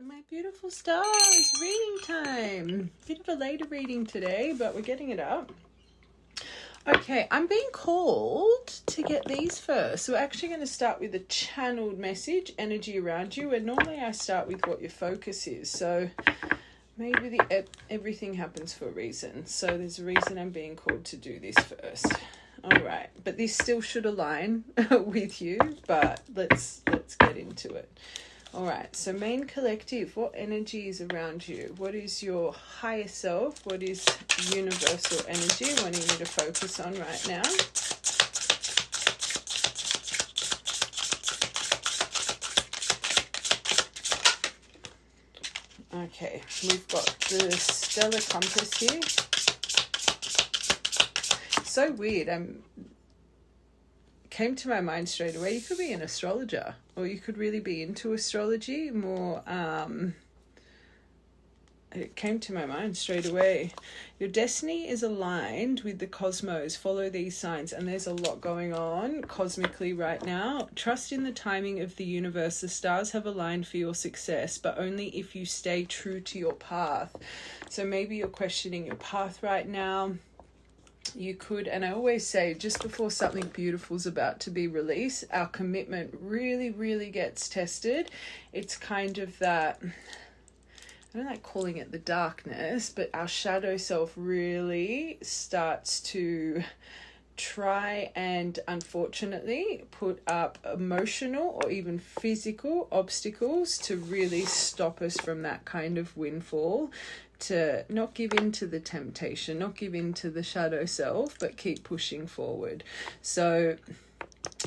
My beautiful stars, reading time. Bit of a later reading today, but we're getting it up. Okay, I'm being called to get these first. So we're actually going to start with a channeled message, energy around you, and normally I start with what your focus is. So maybe everything happens for a reason. So there's a reason I'm being called to do this first. All right, but this still should align with you, but let's get into it. All right, so main collective, what energy is around you? What is your higher self? What is universal energy wanting you to focus on right now? Okay, we've got the stellar compass here. So weird. Came to my mind straight away. You could be an astrologer, or you could really be into astrology more. It came to my mind straight away. Your destiny is aligned with the cosmos. Follow these signs, and there's a lot going on cosmically right now. Trust in the timing of the universe. The stars have aligned for your success, but only if you stay true to your path. So maybe you're questioning your path right now. You could, and I always say, just before something beautiful is about to be released, our commitment really gets tested. It's kind of that, I don't like calling it the darkness, but our shadow self really starts to try and, unfortunately, put up emotional or even physical obstacles to really stop us from that kind of windfall, to not give in to the temptation, not give in to the shadow self, but keep pushing forward. So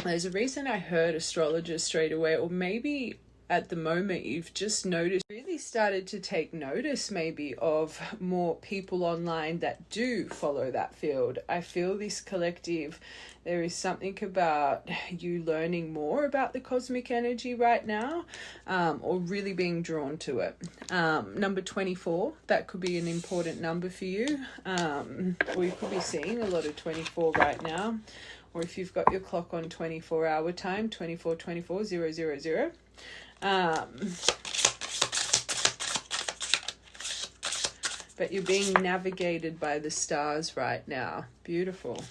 there's a reason I heard astrologers straight away, or maybe at the moment you've just noticed, really started to take notice maybe of more people online that do follow that field. I feel this collective, there is something about you learning more about the cosmic energy right now, or really being drawn to it. Number 24, that could be an important number for you, or you could be seeing a lot of 24 right now, or if you've got your clock on 24-hour time, 24-24-000. But you're being navigated by the stars right now. Beautiful.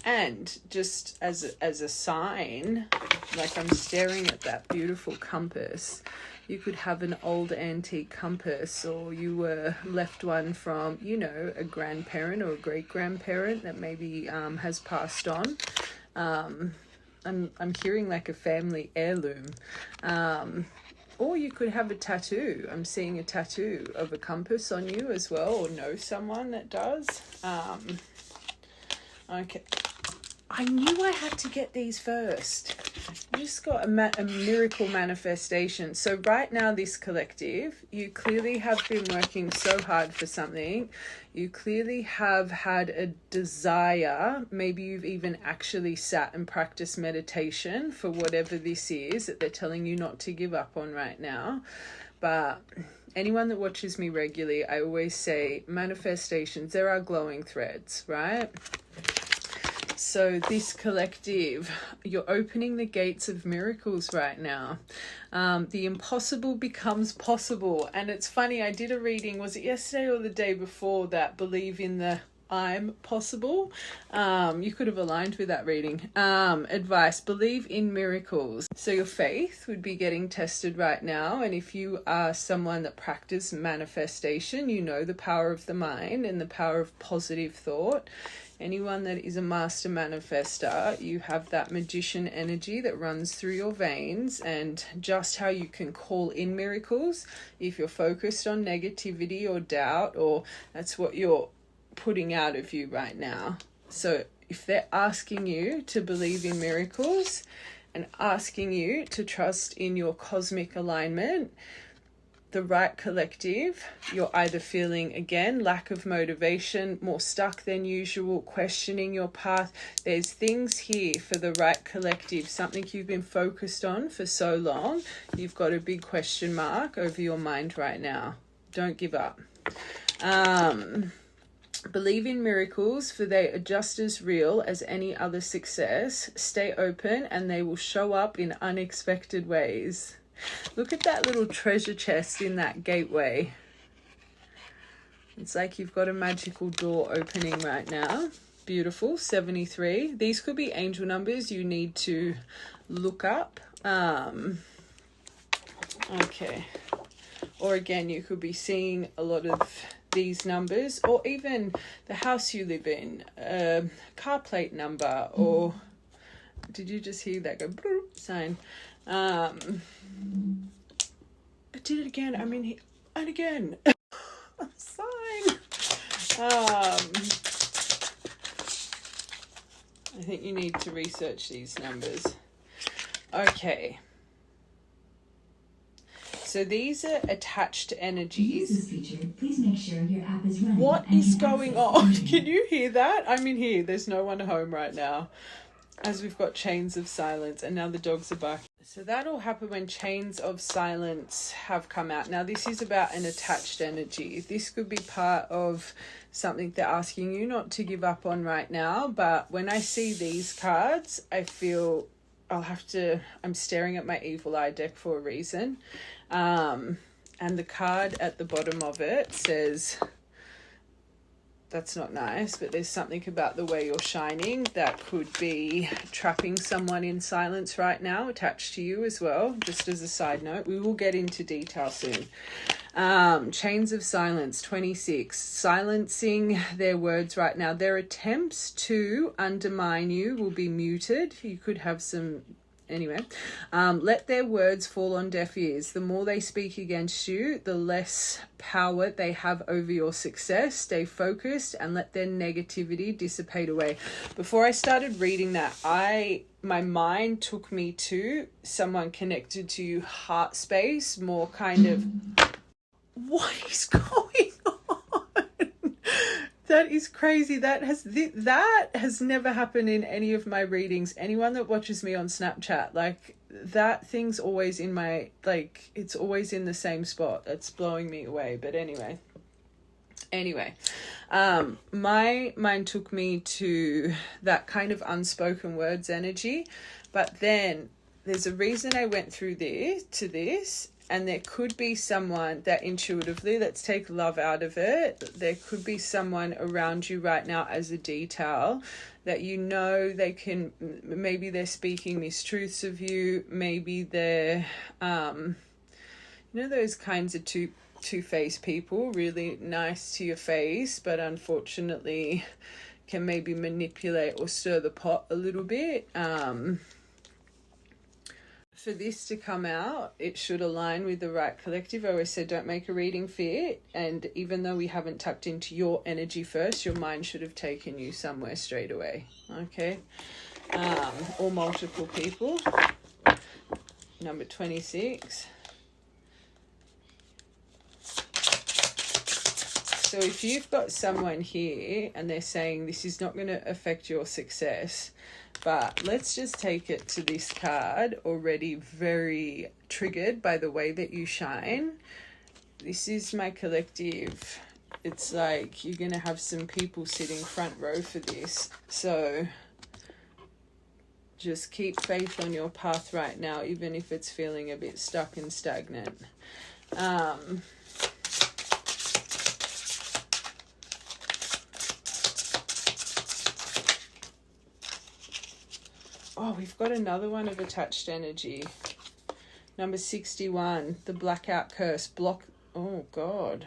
And just as a sign, like I'm staring at that beautiful compass, you could have an old antique compass, or you were left one from, you know, a grandparent or a great-grandparent that maybe has passed on. I'm hearing like a family heirloom. Or you could have a tattoo. I'm seeing a tattoo of a compass on you as well, or know someone that does. Okay. I knew I had to get these first. I just got a miracle manifestation. So right now, this collective, you clearly have been working so hard for something. You clearly have had a desire. Maybe you've even actually sat and practiced meditation for whatever this is that they're telling you not to give up on right now. But anyone that watches me regularly, I always say manifestations, there are glowing threads, right? So this collective, you're opening the gates of miracles right now. The impossible becomes possible. And it's funny, I did a reading, was it yesterday or the day before, that believe in the I'm possible. You could have aligned with that reading. Advice, believe in miracles. So your faith would be getting tested right now. And if you are someone that practices manifestation, you know the power of the mind and the power of positive thought. Anyone that is a master manifester, you have that magician energy that runs through your veins, and just how you can call in miracles if you're focused on negativity or doubt, or that's what you're putting out of you right now. So if they're asking you to believe in miracles and asking you to trust in your cosmic alignment, the right collective, you're either feeling, again, lack of motivation, more stuck than usual, questioning your path. There's things here for the right collective, something you've been focused on for so long. You've got a big question mark over your mind right now. Don't give up. Believe in miracles, for they are just as real as any other success. Stay open and they will show up in unexpected ways. Look at that little treasure chest in that gateway. It's like you've got a magical door opening right now. Beautiful. 73. These could be angel numbers you need to look up. Okay. Or again, you could be seeing a lot of these numbers, or even the house you live in, car plate number, or did you just hear that go bloop sign? I did it again. I mean, and again. Sign. I think you need to research these numbers. Okay. So these are attached energies. Please make sure your app is running. What is going on? Can you hear that? I'm in here. There's no one home right now, as we've got chains of silence, and now the dogs are barking. So that all happened when chains of silence have come out. Now this is about an attached energy. This could be part of something they're asking you not to give up on right now. But when I see these cards, I feel I'm staring at my evil eye deck for a reason. And the card at the bottom of it says, that's not nice, but there's something about the way you're shining that could be trapping someone in silence right now, attached to you as well. Just as a side note, we will get into detail soon. Chains of silence, 26. Silencing their words right now. Their attempts to undermine you will be muted. You could have some... Anyway, let their words fall on deaf ears. The more they speak against you, the less power they have over your success. Stay focused and let their negativity dissipate away. Before I started reading that, my mind took me to someone connected to you, heart space, more kind of, what is going on? That is crazy. That has never happened in any of my readings. Anyone that watches me on Snapchat, like, that thing's always in my, like, it's always in the same spot. It's blowing me away. But anyway, my mind took me to that kind of unspoken words energy. But then there's a reason I went through this. And there could be someone that intuitively, let's take love out of it. There could be someone around you right now as a detail that you know they can, maybe they're speaking mistruths of you. Maybe they're, those kinds of two-faced people, really nice to your face, but unfortunately can maybe manipulate or stir the pot a little bit. For this to come out, it should align with the right collective. I always said, don't make a reading fit. And even though we haven't tapped into your energy first, your mind should have taken you somewhere straight away. Okay. Or multiple people. Number 26. So if you've got someone here and they're saying this is not going to affect your success, but let's just take it to this card, already very triggered by the way that you shine. This is my collective. It's like you're going to have some people sitting front row for this. So just keep faith on your path right now, even if it's feeling a bit stuck and stagnant. Oh, we've got another one of attached energy. Number 61, the blackout curse. Oh, God.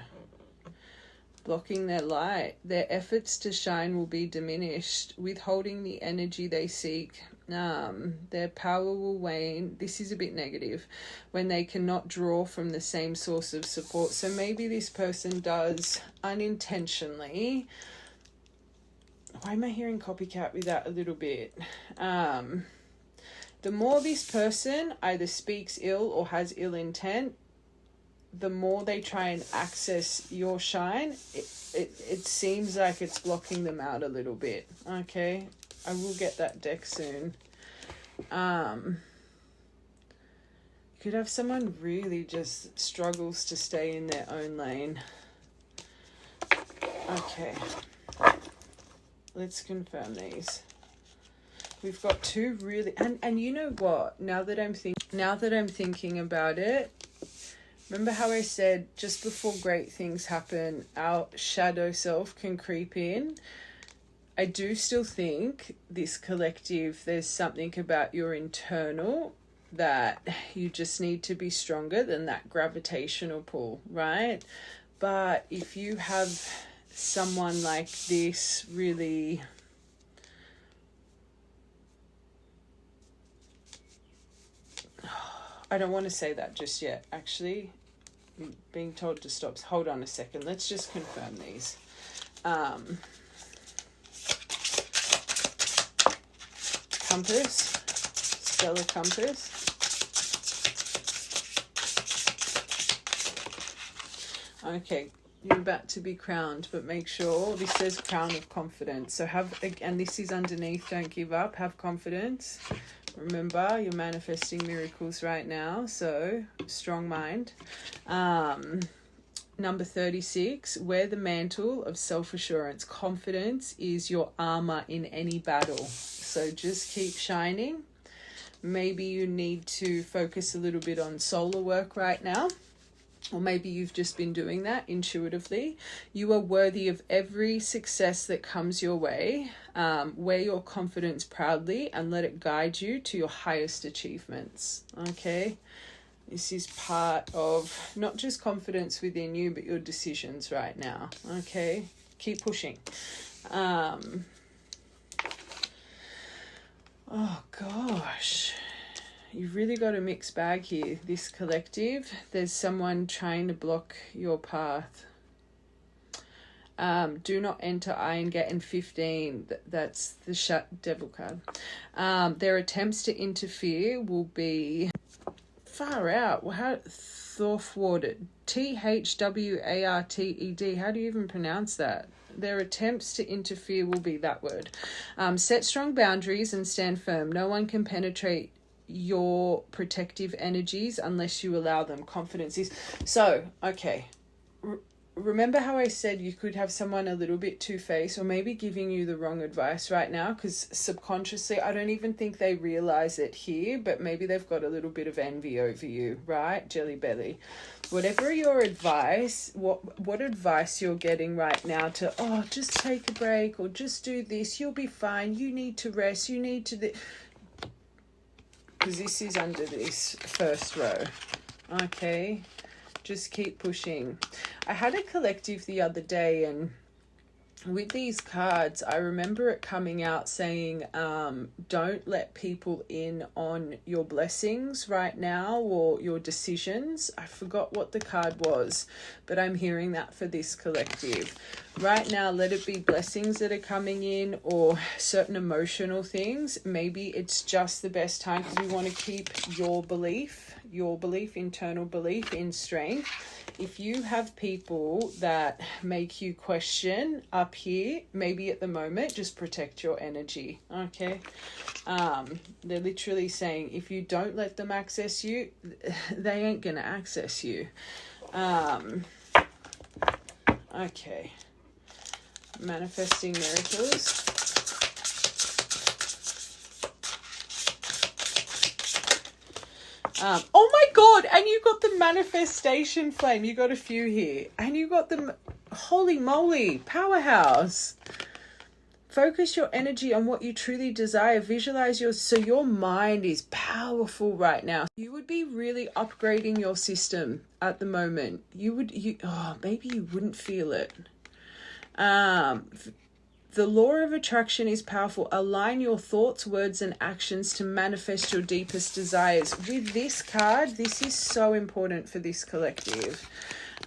Blocking their light. Their efforts to shine will be diminished, withholding the energy they seek. Their power will wane. This is a bit negative. When they cannot draw from the same source of support. So maybe this person does unintentionally... Why am I hearing copycat with that a little bit? The more this person either speaks ill or has ill intent, the more they try and access your shine, it seems like it's blocking them out a little bit. Okay, I will get that deck soon. You could have someone really just struggles to stay in their own lane. Okay. Let's confirm these. We've got two really, and you know what? Now that I'm thinking about it, remember how I said just before great things happen, our shadow self can creep in? I do still think this collective, there's something about your internal that you just need to be stronger than that gravitational pull, right? But if you have someone like this really I don't want to say that just yet, actually. I'm being told to stop. Hold on a second. Let's just confirm these. Compass, stellar compass. Okay, you're about to be crowned, but make sure this says crown of confidence. So and this is underneath, don't give up, have confidence. Remember, you're manifesting miracles right now, so strong mind. Number 36, wear the mantle of self-assurance. Confidence is your armor in any battle. So just keep shining. Maybe you need to focus a little bit on solar work right now. Or maybe you've just been doing that intuitively. You are worthy of every success that comes your way. Wear your confidence proudly and let it guide you to your highest achievements. Okay? This is part of not just confidence within you, but your decisions right now. Okay? Keep pushing. Oh, gosh. You've really got a mixed bag here, this collective. There's someone trying to block your path. Do not enter Iron Gate in 15. That's the shut devil card. Their attempts to interfere will be far out. How thwarted. THWARTED. How do you even pronounce that? Their attempts to interfere will be that word. Set strong boundaries and stand firm. No one can penetrate your protective energies unless you allow them. Confidence is so okay. Remember how I said you could have someone a little bit two-faced or maybe giving you the wrong advice right now, because subconsciously I don't even think they realize it here, but maybe they've got a little bit of envy over you, right? Jelly belly. Whatever your advice, what advice you're getting right now to just take a break or just do this, you'll be fine, you need to rest, you need to because this is under this first row. Okay, just keep pushing. I had a collective the other day, and with these cards, I remember it coming out saying, don't let people in on your blessings right now or your decisions. I forgot what the card was, but I'm hearing that for this collective. Right now, let it be blessings that are coming in or certain emotional things. Maybe it's just the best time because we want to keep your belief, internal belief in strength. If you have people that make you question up here, maybe at the moment, just protect your energy, okay? They're literally saying if you don't let them access you, they ain't going to access you. Okay. Manifesting miracles. Oh my God, and you got the manifestation flame. You got a few here. And you got the, holy moly, powerhouse. Focus your energy on what you truly desire. Visualize so your mind is powerful right now. You would be really upgrading your system at the moment. Maybe you wouldn't feel it. The law of attraction is powerful. Align your thoughts, words, and actions to manifest your deepest desires. With this card, this is so important for this collective.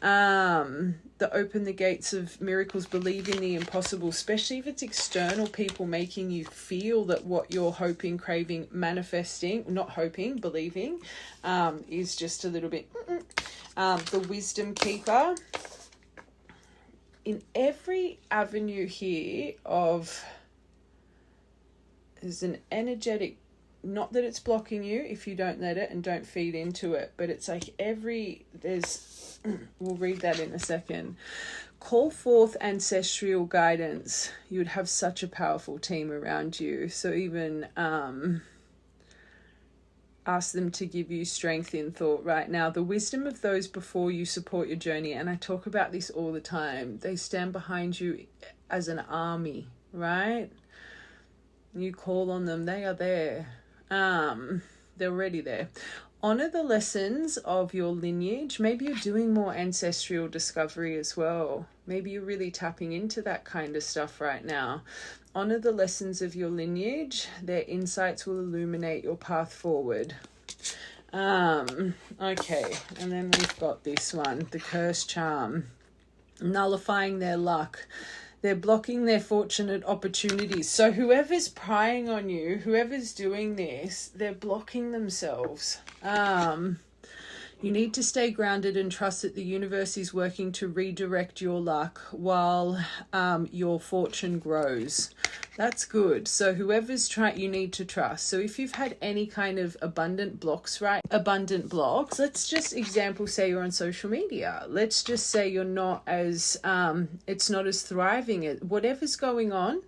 Open the gates of miracles, believe in the impossible, especially if it's external people making you feel that what you're hoping, craving, manifesting, not hoping, believing, is just a little bit. The wisdom keeper. In every avenue here there's an energetic not that it's blocking you if you don't let it and don't feed into it, but it's like we'll read that in a second. Call forth ancestral guidance. You would have such a powerful team around you. So even ask them to give you strength in thought right now. The wisdom of those before you support your journey. And I talk about this all the time. They stand behind you as an army, right? You call on them. They are there. They're already there. Honor the lessons of your lineage. Maybe you're doing more ancestral discovery as well. Maybe you're really tapping into that kind of stuff right now. Honor the lessons of your lineage. Their insights will illuminate your path forward. Okay, and then we've got this one, the curse charm. Nullifying their luck. They're blocking their fortunate opportunities. So whoever's prying on you, whoever's doing this, they're blocking themselves. You need to stay grounded and trust that the universe is working to redirect your luck while your fortune grows. That's good. So whoever's trying, you need to trust. So if you've had any kind of abundant blocks, let's just example, say you're on social media. Let's just say you're not as, it's not as thriving. Whatever's going on,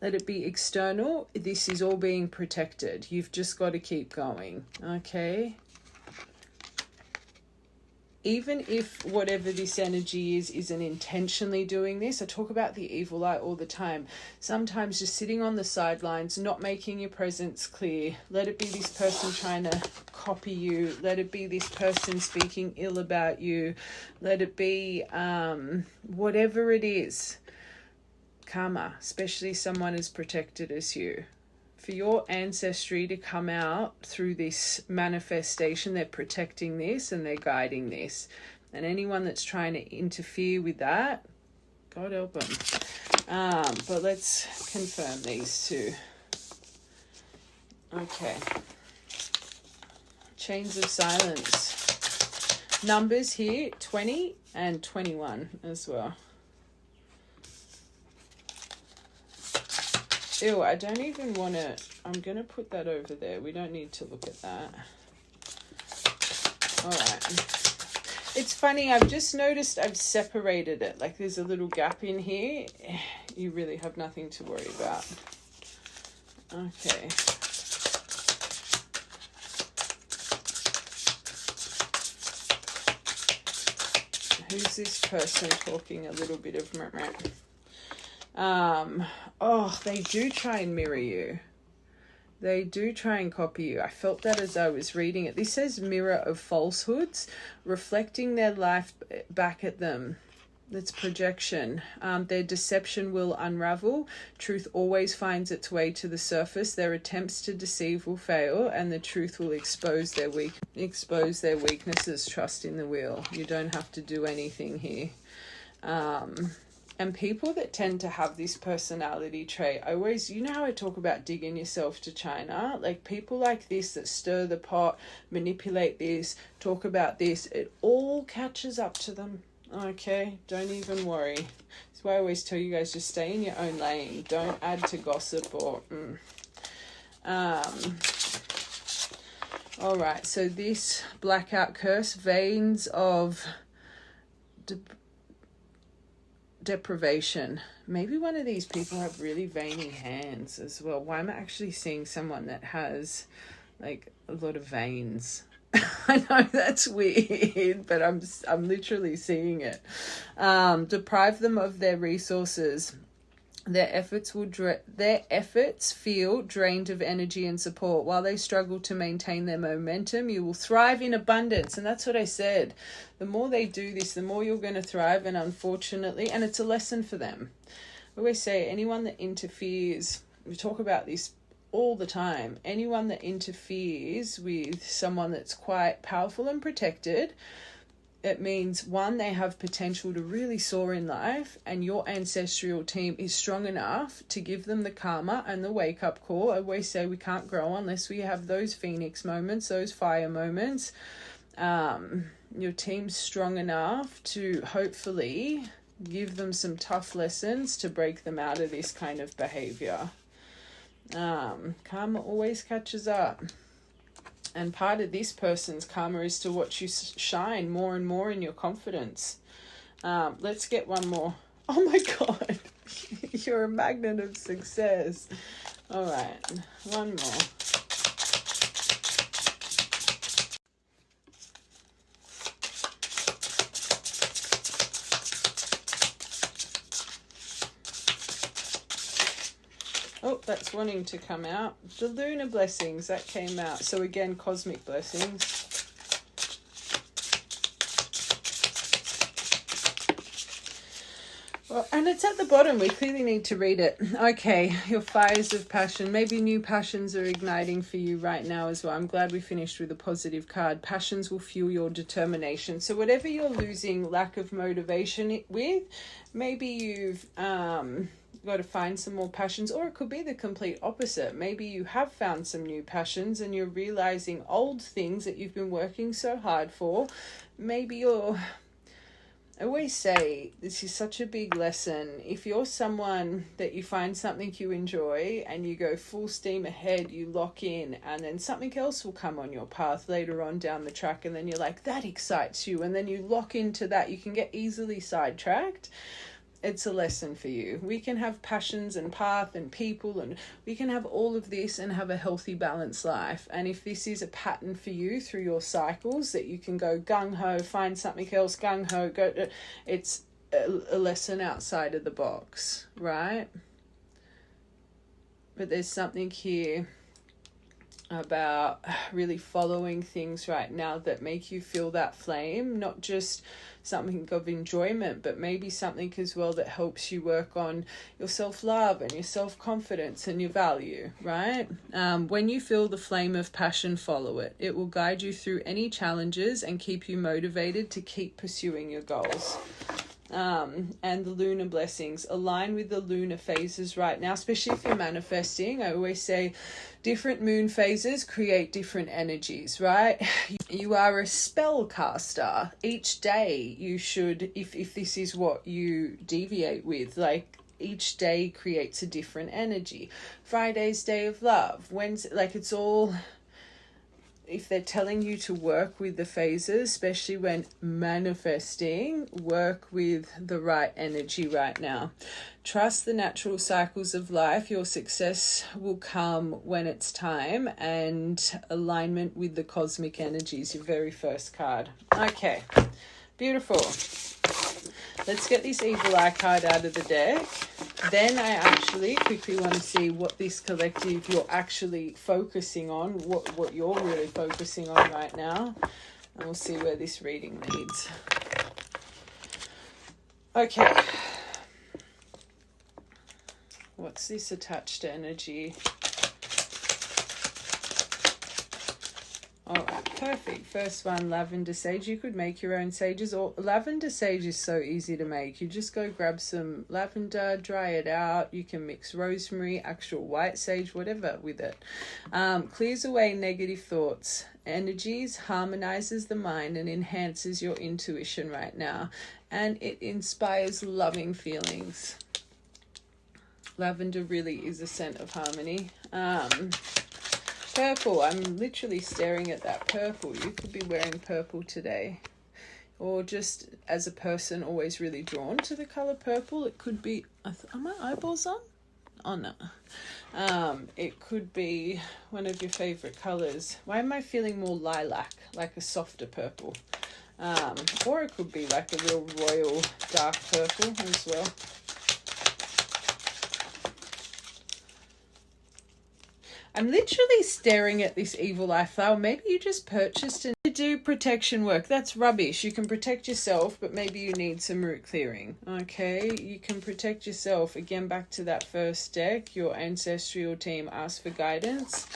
let it be external. This is all being protected. You've just got to keep going. Okay. Even if whatever this energy isn't intentionally doing this, I talk about the evil eye all the time. Sometimes just sitting on the sidelines, not making your presence clear. Let it be this person trying to copy you. Let it be this person speaking ill about you. Let it be whatever it is. Karma, especially someone as protected as you. For your ancestry to come out through this manifestation, they're protecting this and they're guiding this. And anyone that's trying to interfere with that, God help them. But let's confirm these two. Okay. Chains of silence. Numbers here, 20 and 21 as well. Ew, I don't even want to... I'm going to put that over there. We don't need to look at that. All right. It's funny, I've just noticed I've separated it. Like there's a little gap in here. You really have nothing to worry about. Okay. Who's this person talking a little bit of... they do try and mirror you. They do try and copy you. I felt that as I was reading it. This says mirror of falsehoods, reflecting their life back at them. That's projection. Their deception will unravel. Truth always finds its way to the surface. Their attempts to deceive will fail, and the truth will expose their weaknesses. Trust in the wheel. You don't have to do anything here. And people that tend to have this personality trait, you know how I talk about digging yourself to China? Like people like this that stir the pot, manipulate this, talk about this, it all catches up to them. Okay, don't even worry. That's why I always tell you guys, just stay in your own lane. Don't add to gossip or... All right, so this blackout curse, veins of... deprivation. Maybe one of these people have really veiny hands as well. Why am I actually seeing someone that has like a lot of veins? I know that's weird, but I'm literally seeing it. Deprive them of their resources. Their efforts feel drained of energy and support. While they struggle to maintain their momentum, you will thrive in abundance. And that's what I said. The more they do this, the more you're going to thrive. And unfortunately, and it's a lesson for them. I always say anyone that interferes, we talk about this all the time, anyone that interferes with someone that's quite powerful and protected, it means, one, they have potential to really soar in life, and your ancestral team is strong enough to give them the karma and the wake-up call. I always say we can't grow unless we have those phoenix moments, those fire moments. Your team's strong enough to hopefully give them some tough lessons to break them out of this kind of behavior. Karma always catches up. And part of this person's karma is to watch you shine more and more in your confidence. Let's get one more. Oh my God. You're a magnet of success. All right. One more. Oh, that's wanting to come out. The lunar blessings, that came out. So again, cosmic blessings. Well, and it's at the bottom. We clearly need to read it. Okay, your fires of passion. Maybe new passions are igniting for you right now as well. I'm glad we finished with a positive card. Passions will fuel your determination. So whatever you're losing lack of motivation with, maybe you've got to find some more passions, or it could be the complete opposite. Maybe you have found some new passions and you're realizing old things that you've been working so hard for. Maybe you're... I always say this is such a big lesson. If you're someone that you find something you enjoy and you go full steam ahead, you lock in, and then something else will come on your path later on down the track, and then you're like, that excites you, and then you lock into that, you can get easily sidetracked. It's a lesson for you. We can have passions and path and people, and we can have all of this and have a healthy, balanced life. And if this is a pattern for you through your cycles, that you can go gung-ho, find something else, gung-ho, go, it's a lesson outside of the box, right? But there's something here about really following things right now that make you feel that flame, not just something of enjoyment, but maybe something as well that helps you work on your self-love and your self-confidence and your value, right? When you feel the flame of passion, follow it. It will guide you through any challenges and keep you motivated to keep pursuing your goals. And the lunar blessings, align with the lunar phases right now, especially if you're manifesting. I always say different moon phases create different energies, right? You are a spellcaster. Each day you should, if this is what you deviate with, like each day creates a different energy. Friday's day of love. Wednesday, like it's all... If they're telling you to work with the phases, especially when manifesting, work with the right energy right now. Trust the natural cycles of life. Your success will come when it's time, and alignment with the cosmic energies, your very first card. Okay, beautiful. Let's get this evil eye card out of the deck. Then I actually quickly want to see what this collective you're actually focusing on, what you're really focusing on right now. And we'll see where this reading leads. Okay. What's this attached energy? All right, perfect. First one, lavender sage. You could make your own sages, or lavender sage is so easy to make. You just go grab some lavender, dry it out. You can mix rosemary, actual white sage, whatever with it. Clears away negative thoughts, energies, harmonizes the mind, and enhances your intuition right now. And it inspires loving feelings. Lavender really is a scent of harmony. Purple, I'm literally staring at that purple. You could be wearing purple today, or just as a person always really drawn to the color purple. It could be, are my eyeballs on? Oh no. It could be one of your favorite colors. Why am I feeling more lilac, like a softer purple? Or it could be like a real royal dark purple as well. I'm literally staring at this evil eye flower. Maybe you just purchased and do protection work. That's rubbish. You can protect yourself, but maybe you need some root clearing. Okay, you can protect yourself. Again, back to that first deck, your ancestral team asked for guidance.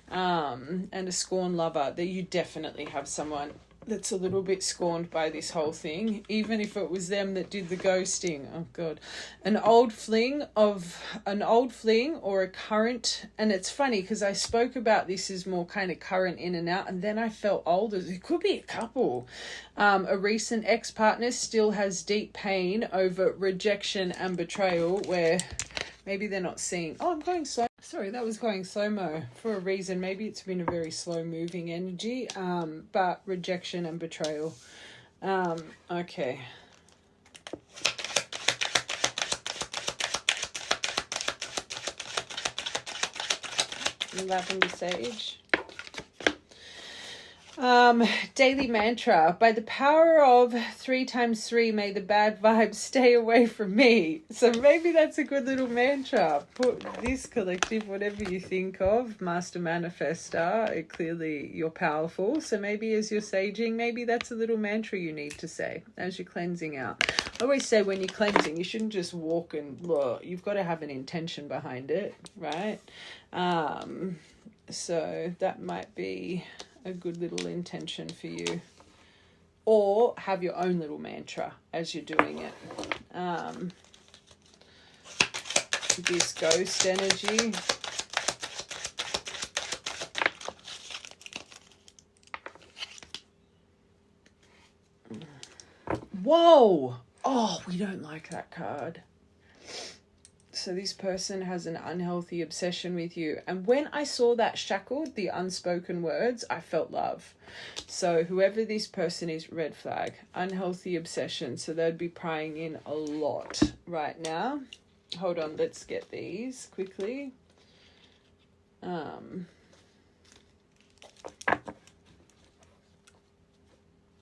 And a scorned lover. That you definitely have someone that's a little bit scorned by this whole thing, even if it was them that did the ghosting. Oh god. An old fling or a current, and it's funny because I spoke about this as more kind of current in and out, and then I felt older. It could be a couple. A recent ex-partner still has deep pain over rejection and betrayal, where Maybe they're not seeing. Oh, I'm going slow. Sorry, that was going slow-mo for a reason. Maybe it's been a very slow-moving energy, but rejection and betrayal. Okay. Lavender sage. Daily mantra. By the power of 3 times 3, may the bad vibes stay away from me. So maybe that's a good little mantra. Put this collective, whatever you think of, Master Manifestor, clearly you're powerful. So maybe as you're saging, maybe that's a little mantra you need to say as you're cleansing out. I always say when you're cleansing, you shouldn't just walk and look. You've got to have an intention behind it, right? So that might be a good little intention for you, or have your own little mantra as you're doing it. This ghost energy. Whoa! Oh, we don't like that card. So this person has an unhealthy obsession with you. And when I saw that shackled, the unspoken words, I felt love. So whoever this person is, red flag, unhealthy obsession. So they'd be prying in a lot right now. Hold on, let's get these quickly.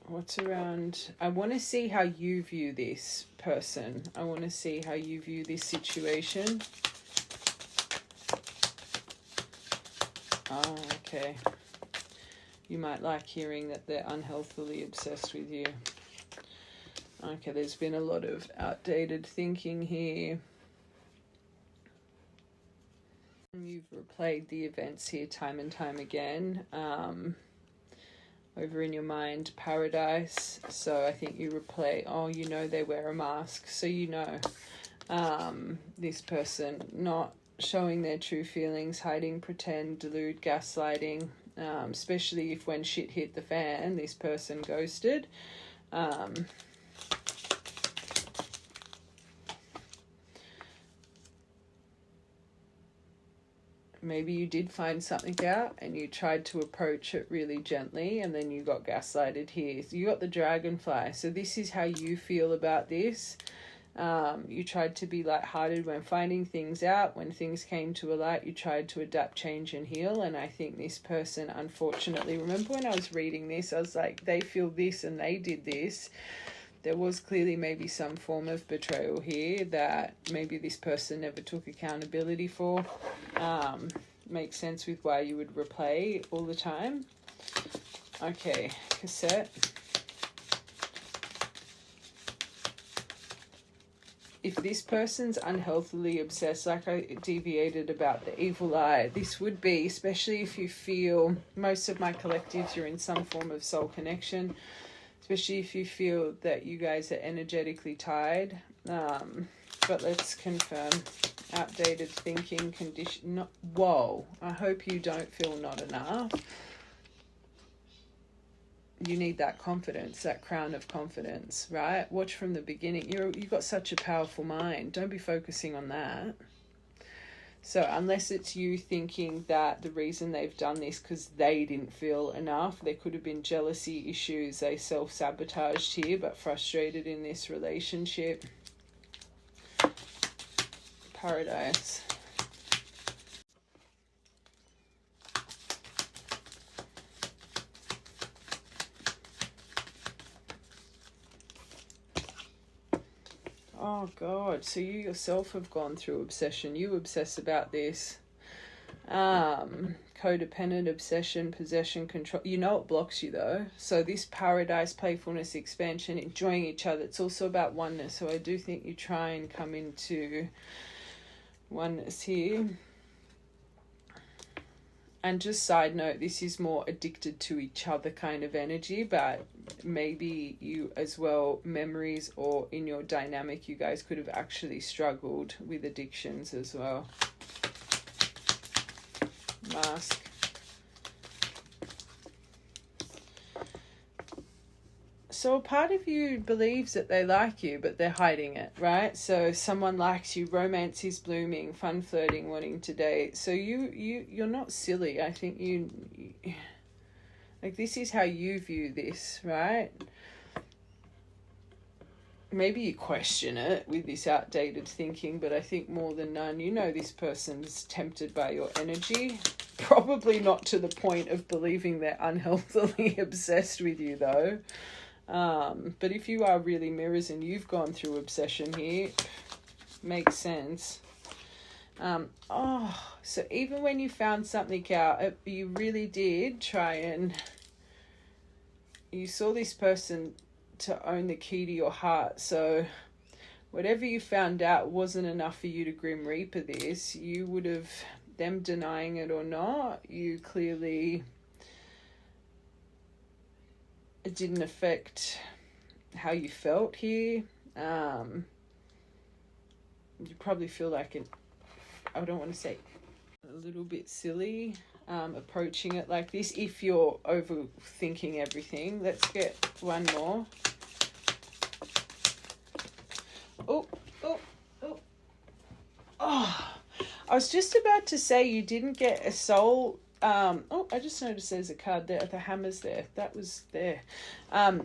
What's around? I want to see how you view this person. I want to see how you view this situation. Oh, okay. You might like hearing that they're unhealthily obsessed with you. Okay, there's been a lot of outdated thinking here. You've replayed the events here time and time again. Over in your mind, paradise. So I think you replay, oh, you know they wear a mask. So you know this person not showing their true feelings, hiding, pretend, delude, gaslighting, especially if when shit hit the fan, this person ghosted. Maybe you did find something out and you tried to approach it really gently and then you got gaslighted here. So you got the dragonfly. So this is how you feel about this. You tried to be lighthearted when finding things out. When things came to a light, you tried to adapt, change, and heal. And I think this person, unfortunately, remember when I was reading this, I was like, they feel this and they did this. There was clearly maybe some form of betrayal here that maybe this person never took accountability for. Makes sense with why you would replay all the time. Okay, cassette. If this person's unhealthily obsessed, like I deviated about the evil eye, this would be, especially if you feel, most of my collectives, you're in some form of soul connection, especially if you feel that you guys are energetically tied. But let's confirm. Outdated thinking, condition. Not, whoa, I hope you don't feel not enough. You need that confidence, that crown of confidence, right? Watch from the beginning. You've got such a powerful mind. Don't be focusing on that. So unless it's you thinking that the reason they've done this because they didn't feel enough, there could have been jealousy issues, they self-sabotaged here, but frustrated in this relationship. Paradise. Oh God, so you yourself have gone through obsession. You obsess about this. Codependent obsession, possession, control. You know it blocks you though. So this paradise, playfulness, expansion, enjoying each other. It's also about oneness. So I do think you try and come into oneness here. And just side note, this is more addicted to each other kind of energy, but maybe you as well, memories or in your dynamic, you guys could have actually struggled with addictions as well. Mask. So a part of you believes that they like you, but they're hiding it, right? So someone likes you, romance is blooming, fun flirting, wanting to date. So you're not silly. I think you like, this is how you view this, right? Maybe you question it with this outdated thinking, but I think more than none, you know this person's tempted by your energy. Probably not to the point of believing they're unhealthily obsessed with you, though. But if you are really mirrors and you've gone through obsession here, makes sense. So even when you found something out, you really did try and... You saw this person to own the key to your heart. So whatever you found out wasn't enough for you to Grim Reaper this. You would have, them denying it or not, you clearly... It didn't affect how you felt here. You probably feel like I don't want to say a little bit silly approaching it like this if you're overthinking everything. Let's get one more. I was just about to say you didn't get a soul... I just noticed there's a card there. The hammer's there. That was there. I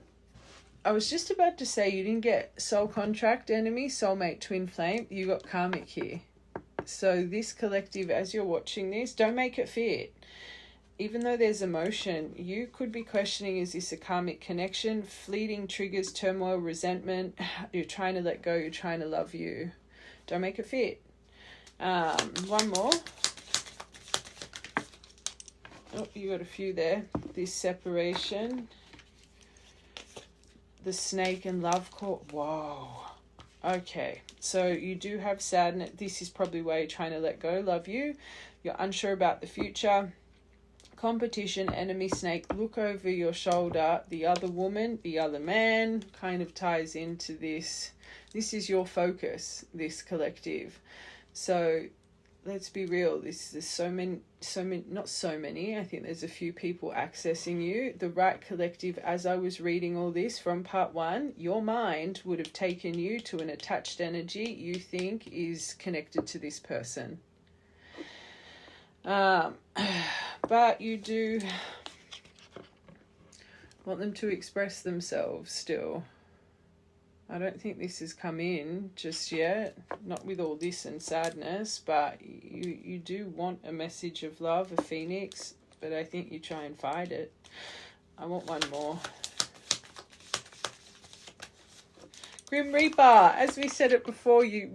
was just about to say you didn't get soul contract, enemy, soulmate, twin flame. You got karmic here. So this collective, as you're watching this, don't make it fit. Even though there's emotion, you could be questioning, is this a karmic connection? Fleeting triggers, turmoil, resentment. You're trying to let go. You're trying to love you. Don't make it fit. One more. Oh, you got a few there. This separation. The snake and love court. Whoa. Okay. So you do have sadness. This is probably why you're trying to let go. Love you. You're unsure about the future. Competition, enemy, snake. Look over your shoulder. The other woman, the other man kind of ties into this. This is your focus, this collective. So let's be real. There's so many, not so many. I think there's a few people accessing you. The right collective, as I was reading all this from part 1, your mind would have taken you to an attached energy you think is connected to this person. But you do want them to express themselves still. I don't think this has come in just yet, not with all this and sadness, but you do want a message of love, a phoenix, but I think you try and fight it. I want one more. Grim Reaper, as we said it before, you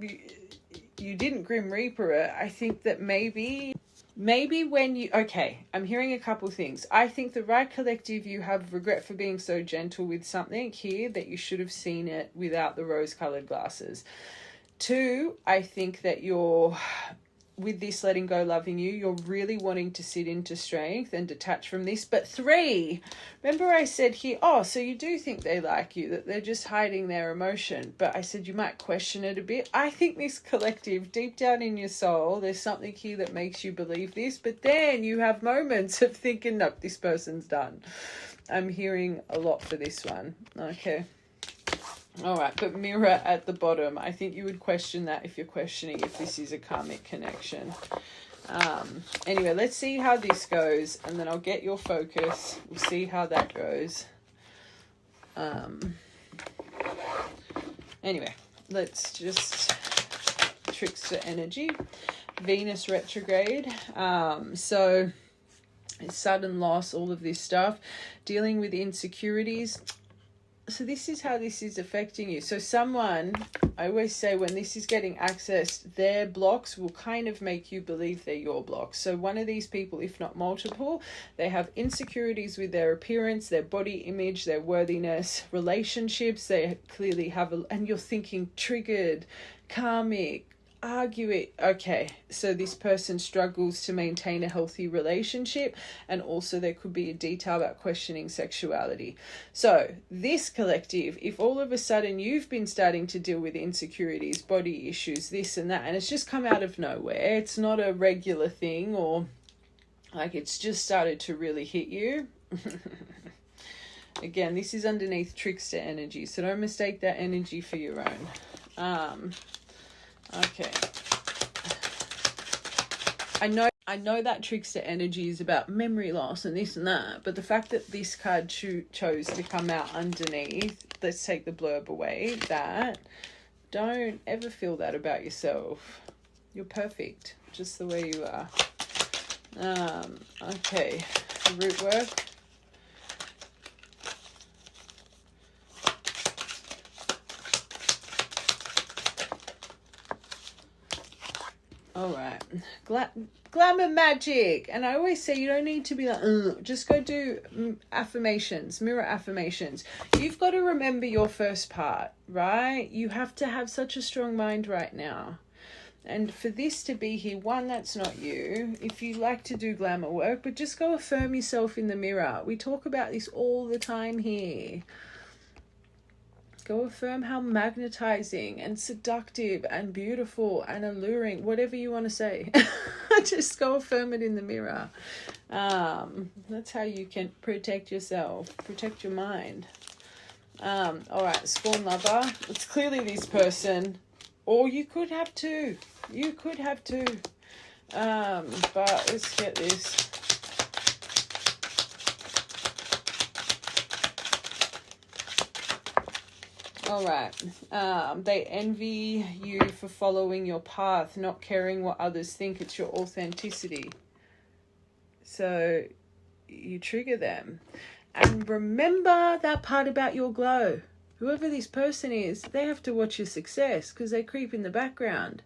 didn't Grim Reaper it. I think that maybe when you... Okay, I'm hearing a couple things. I think the right collective, you have regret for being so gentle with something here that you should have seen it without the rose-coloured glasses. 2, I think that you're... With this letting go, loving you, you're really wanting to sit into strength and detach from this. But 3, remember I said here, so you do think they like you, that they're just hiding their emotion. But I said you might question it a bit. I think this collective, deep down in your soul, there's something here that makes you believe this. But then you have moments of thinking, nope, this person's done. I'm hearing a lot for this one. Okay. All right, but mirror at the bottom. I think you would question that if you're questioning if this is a karmic connection. Anyway, let's see how this goes, and then I'll get your focus. We'll see how that goes. Anyway, let's just... Trickster energy. Venus retrograde. So, sudden loss, all of this stuff. Dealing with insecurities. So this is how this is affecting you. So someone, I always say when this is getting accessed, their blocks will kind of make you believe they're your blocks. So one of these people, if not multiple, they have insecurities with their appearance, their body image, their worthiness, relationships. They clearly have, and you're thinking triggered, karmic, argue it. Okay, so this person struggles to maintain a healthy relationship, and also there could be a detail about questioning sexuality. So this collective, if all of a sudden you've been starting to deal with insecurities, body issues, this and that, and it's just come out of nowhere, it's not a regular thing, or like it's just started to really hit you. Again, this is underneath trickster energy, so don't mistake that energy for your own. Okay. I know that trickster energy is about memory loss and this and that, but the fact that this card chose to come out underneath, let's take the blurb away, that don't ever feel that about yourself. You're perfect, just the way you are. Okay, root work. All right, glamour magic. And I always say you don't need to be like, just go do affirmations, mirror affirmations. You've got to remember your first part, right? You have to have such a strong mind right now. And for this to be here, one, that's not you. If you like to do glamour work, but just go affirm yourself in the mirror. We talk about this all the time here. Go affirm how magnetizing and seductive and beautiful and alluring, whatever you want to say. Just go affirm it in the mirror. That's how you can protect yourself, protect your mind. All right, Spawn Lover. It's clearly this person, or you could have two. You could have two. But let's get this. All right. They envy you for following your path, not caring what others think. It's your authenticity. So you trigger them. And remember that part about your glow. Whoever this person is, they have to watch your success because they creep in the background.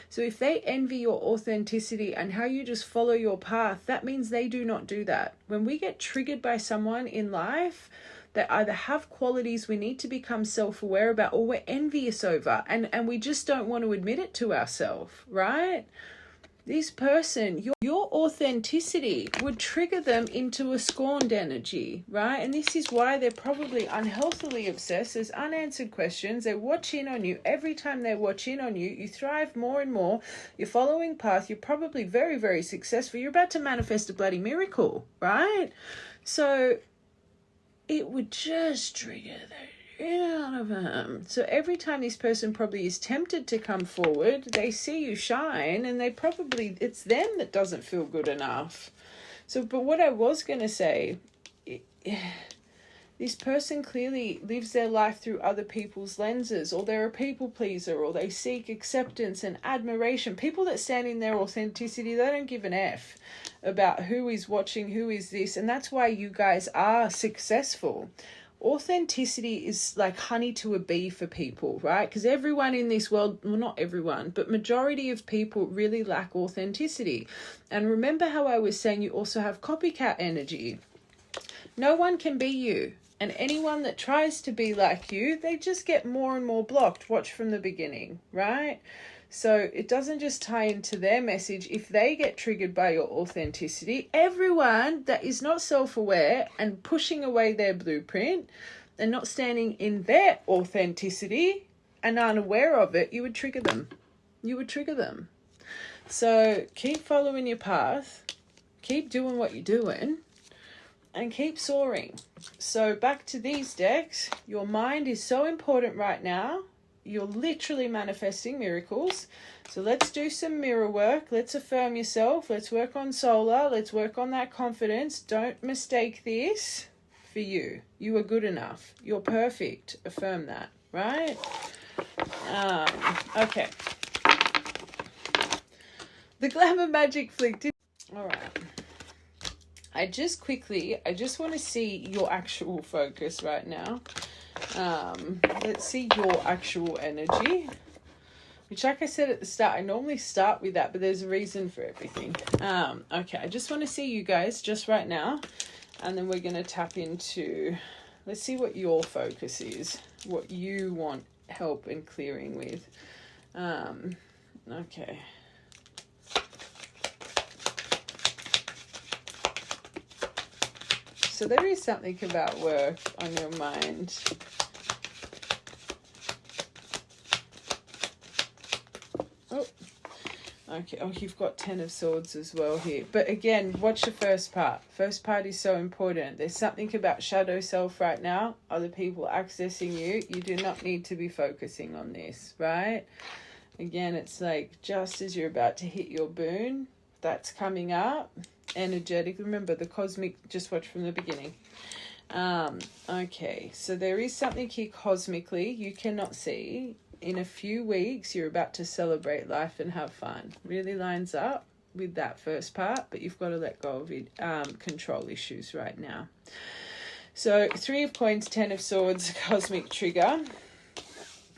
So if they envy your authenticity and how you just follow your path, that means they do not do that. When we get triggered by someone in life, they either have qualities we need to become self-aware about or we're envious over, and we just don't want to admit it to ourselves, right? This person, your authenticity would trigger them into a scorned energy, right? And this is why they're probably unhealthily obsessed. There's unanswered questions. They watch in on you. Every time they watch in on you, you thrive more and more. You're following path. You're probably very, very successful. You're about to manifest a bloody miracle, right? So it would just trigger the shit out of them. So every time this person probably is tempted to come forward, they see you shine and they probably, it's them that doesn't feel good enough. So, but what I was going to say, this person clearly lives their life through other people's lenses, or they're a people pleaser, or they seek acceptance and admiration. People that stand in their authenticity, they don't give an F about who is watching, who is this. And that's why you guys are successful. Authenticity is like honey to a bee for people, right? Because everyone in this world, well, not everyone, but majority of people really lack authenticity. And remember how I was saying you also have copycat energy. No one can be you. And anyone that tries to be like you, they just get more and more blocked. Watch from the beginning, right? So it doesn't just tie into their message. If they get triggered by your authenticity, everyone that is not self-aware and pushing away their blueprint and not standing in their authenticity and unaware of it, you would trigger them. You would trigger them. So keep following your path. Keep doing what you're doing. And keep soaring. So back to these decks. Your mind is so important right now. You're literally manifesting miracles. So let's do some mirror work. Let's affirm yourself. Let's work on solar. Let's work on that confidence. Don't mistake this for you. You are good enough. You're perfect. Affirm that, right? Okay. The glamour magic flick. All right. I just want to see your actual focus right now. Let's see your actual energy. Which, like I said at the start, I normally start with that, but there's a reason for everything. Okay, I just want to see you guys just right now. And then we're going to tap into, let's see what your focus is. What you want help in clearing with. Okay. So there is something about work on your mind. Oh, Okay, oh, you've got 10 of Swords as well here. But again, watch the first part. First part is so important. There's something about shadow self right now. Other people accessing you. You do not need to be focusing on this, right? Again, it's like just as you're about to hit your boon, that's coming up. Energetic. Remember, the cosmic, just watch from the beginning. Okay, so there is something here cosmically you cannot see. In a few weeks, you're about to celebrate life and have fun. Really lines up with that first part, but you've got to let go of it, control issues right now. So 3 of Coins, 10 of Swords, cosmic trigger.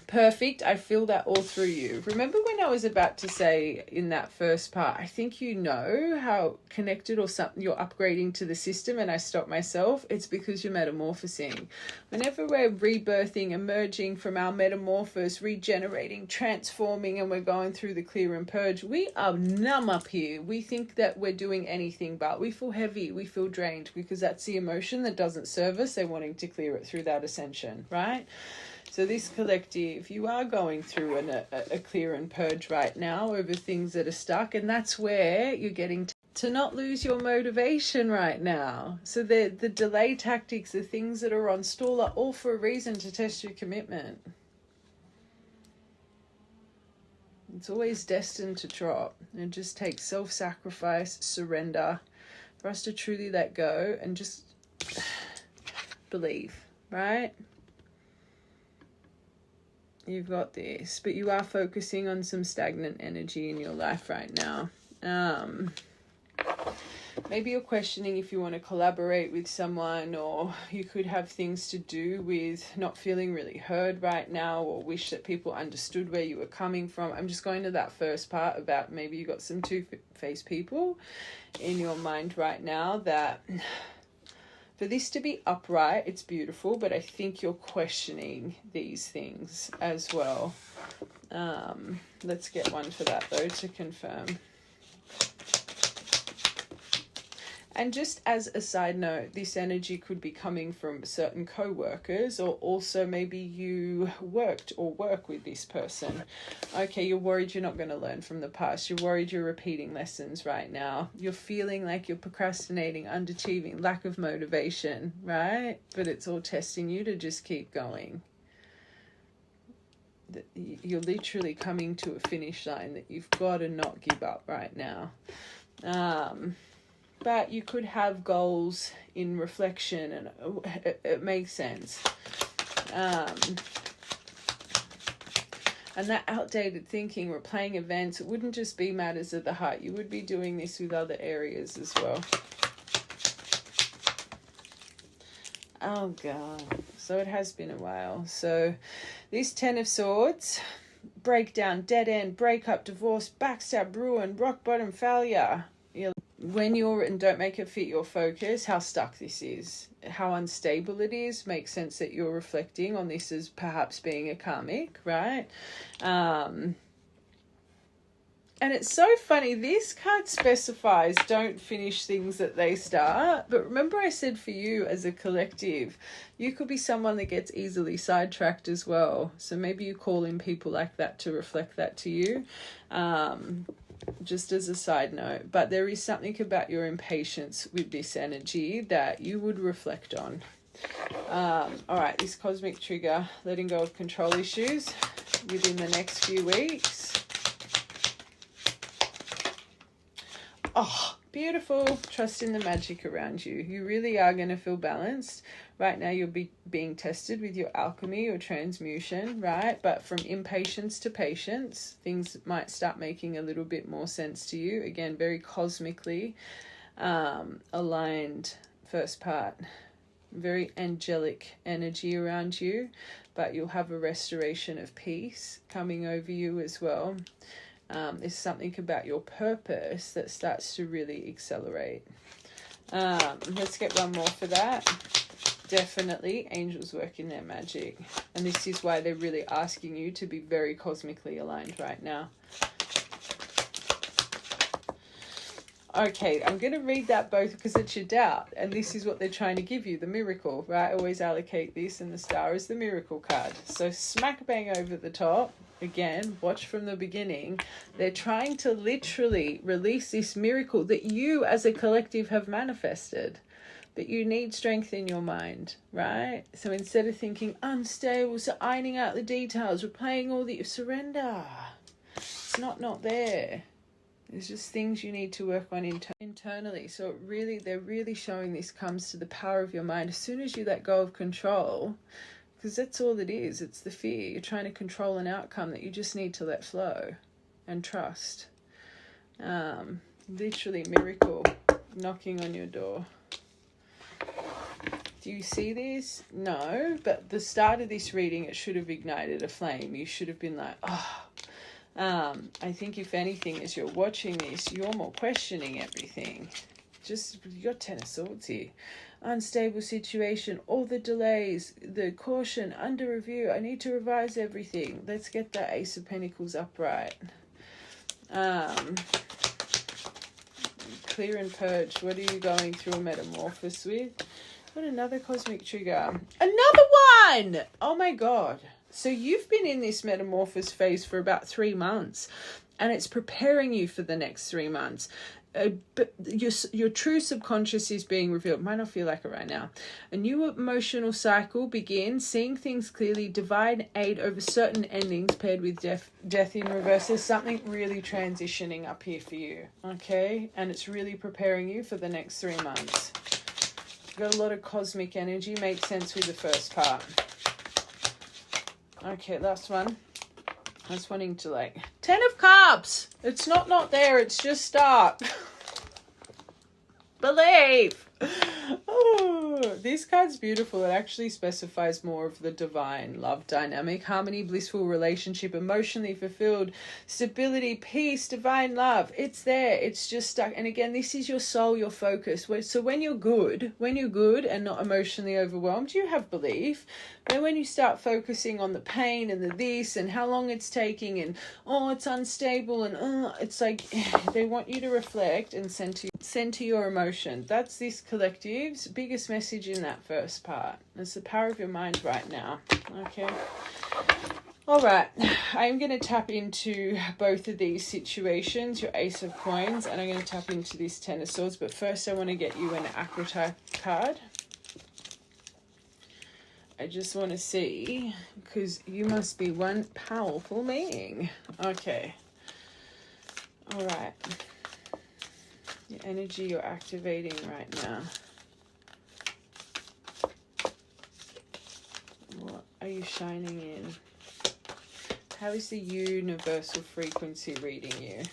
Perfect. I feel that all through you. Remember when I was about to say in that first part, I think you know how connected or something you're upgrading to the system, and I stopped myself. It's because you're metamorphosing. Whenever we're rebirthing, emerging from our metamorphosis, regenerating, transforming, and we're going through the clear and purge, we are numb up here. We think that we're doing anything, but we feel heavy, we feel drained, because that's the emotion that doesn't serve us. They're wanting to clear it through that ascension, right? So this collective, you are going through a clear and purge right now over things that are stuck, and that's where you're getting to not lose your motivation right now. So the delay tactics, the things that are on stall are all for a reason, to test your commitment. It's always destined to drop. It just takes self-sacrifice, surrender, for us to truly let go and just believe, right? You've got this, but you are focusing on some stagnant energy in your life right now. Maybe you're questioning if you want to collaborate with someone, or you could have things to do with not feeling really heard right now, or wish that people understood where you were coming from. I'm just going to that first part about maybe you got some two-faced people in your mind right now that... For this to be upright, it's beautiful, but I think you're questioning these things as well. Let's get one for that, though, to confirm. And just as a side note, this energy could be coming from certain co-workers, or also maybe you worked or work with this person. Okay, you're worried you're not going to learn from the past. You're worried you're repeating lessons right now. You're feeling like you're procrastinating, underachieving, lack of motivation, right? But it's all testing you to just keep going. You're literally coming to a finish line that you've got to not give up right now. But you could have goals in reflection, and it makes sense. And that outdated thinking, replaying events, it wouldn't just be matters of the heart. You would be doing this with other areas as well. Oh, God. So it has been a while. So this 10 of Swords, breakdown, dead end, breakup, divorce, backstab, ruin, rock bottom, failure. When you're and don't make it fit your focus, how stuck this is, how unstable it is, makes sense that you're reflecting on this as perhaps being a karmic, right? And it's so funny, this card specifies don't finish things that they start, but remember I said for you as a collective, you could be someone that gets easily sidetracked as well. So maybe you call in people like that to reflect that to you. Just as a side note, but there is something about your impatience with this energy that you would reflect on. All right, this cosmic trigger, letting go of control issues within the next few weeks. Oh, beautiful. Trust in the magic around you. You really are going to feel balanced. Right now you'll be being tested with your alchemy or transmutation, right? But from impatience to patience, things might start making a little bit more sense to you. Again, very cosmically aligned first part. Very angelic energy around you, but you'll have a restoration of peace coming over you as well. There's something about your purpose that starts to really accelerate. Let's get one more for that. Definitely, angels working their magic. And this is why they're really asking you to be very cosmically aligned right now. Okay, I'm going to read that both because it's your doubt. And this is what they're trying to give you, the miracle, right? I always allocate this, and the star is the miracle card. So smack bang over the top. again, watch from the beginning. They're trying to literally release this miracle that you as a collective have manifested. But you need strength in your mind, right? So instead of thinking unstable, so ironing out the details, replaying all the surrender. It's not there. There's just things you need to work on internally. So they're really showing this comes to the power of your mind. As soon as you let go of control, because that's all it is. It's the fear. You're trying to control an outcome that you just need to let flow and trust. Literally miracle knocking on your door. Do you see this? No, but the start of this reading, it should have ignited a flame. You should have been like, oh. I think if anything, as you're watching this, you're more questioning everything. Just, you got 10 of Swords here. Unstable situation, all the delays, the caution, under review. I need to revise everything. Let's get that Ace of Pentacles upright. Clear and purge. What are you going through a metamorphosis with? Got another cosmic trigger. Another one! Oh my God. So you've been in this metamorphosis phase for about 3 months, and it's preparing you for the next 3 months. But your true subconscious is being revealed. Might not feel like it right now. A new emotional cycle begins, seeing things clearly, divine aid over certain endings paired with death in reverse. There's something really transitioning up here for you, okay? And it's really preparing you for the next 3 months. Got a lot of cosmic energy. Makes sense with the first part. Okay, last one. I was wanting to 10 of Cups. It's not there. It's just start. Believe. Oh, this card's beautiful. It actually specifies more of the divine love dynamic, harmony, blissful relationship, emotionally fulfilled, stability, peace, divine love. It's there. It's just stuck. And again, this is your soul, your focus. So when you're good and not emotionally overwhelmed, you have belief. Then when you start focusing on the pain and the this and how long it's taking and it's unstable and it's like they want you to reflect and send to your emotion. That's this collective's biggest message in that first part. It's the power of your mind right now. Okay. All right. I'm going to tap into both of these situations, your Ace of Coins, and I'm going to tap into this Ten of Swords. But first I want to get you an Akrita card. I just want to see, because you must be one powerful being. Okay. All right. The energy you're activating right now. What are you shining in? How is the universal frequency reading you?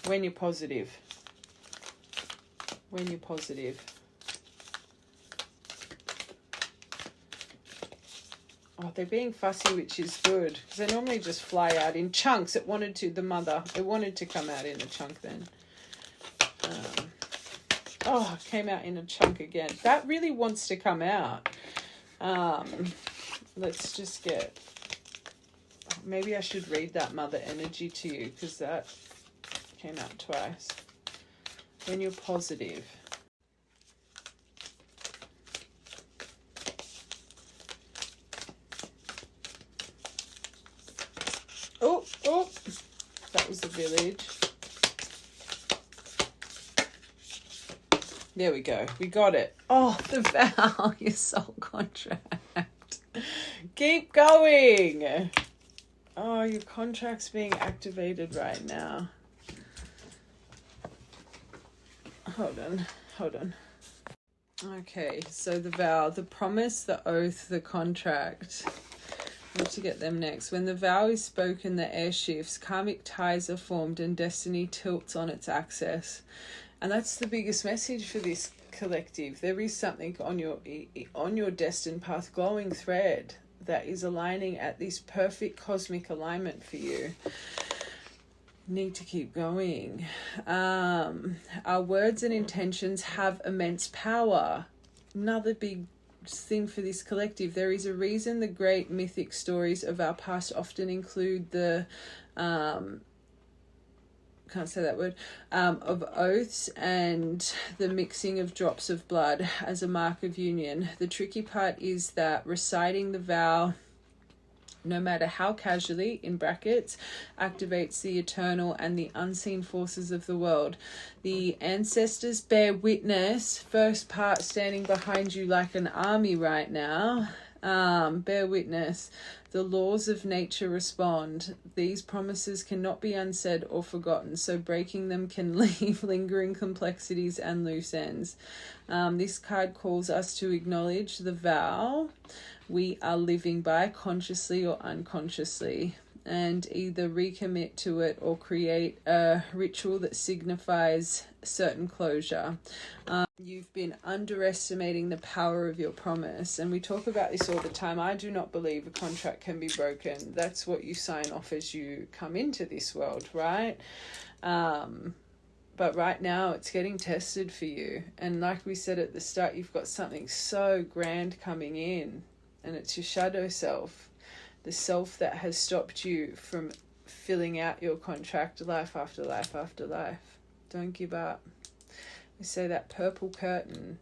When you're positive. When you're positive. Oh, they're being fussy, which is good. Because they normally just fly out in chunks. It wanted to come out in a chunk then. It came out in a chunk again. That really wants to come out. Let's just get... Maybe I should read that mother energy to you, because that came out twice. When you're positive. Oh, that was the village. There we go. We got it. Oh, the vow, your soul contract. Keep going. Oh, your contract's being activated right now. Hold on. Okay, so the vow, the promise, the oath, the contract. I have to get them next. When the vow is spoken, the air shifts, karmic ties are formed, and destiny tilts on its axis. And that's the biggest message for this collective. There is something on your destined path, glowing thread, that is aligning at this perfect cosmic alignment for you. Need to keep going. Our words and intentions have immense power. Another big thing for this collective. There is a reason the great mythic stories of our past often include the can't say that word, of oaths and the mixing of drops of blood as a mark of union. The tricky part is that reciting the vow, no matter how casually, in brackets, activates the eternal and the unseen forces of the world. The ancestors bear witness, first part standing behind you like an army right now. Bear witness. The laws of nature respond. These promises cannot be unsaid or forgotten, so breaking them can leave lingering complexities and loose ends. This card calls us to acknowledge the vow we are living by, consciously or unconsciously, and either recommit to it or create a ritual that signifies certain closure. You've been underestimating the power of your promise, and we talk about this all the time. I do not believe a contract can be broken. That's what you sign off as you come into this world, right? But right now it's getting tested for you, and like we said at the start, you've got something so grand coming in, and it's your shadow self, the self that has stopped you from filling out your contract life after life after life. Don't give up. We say that purple curtain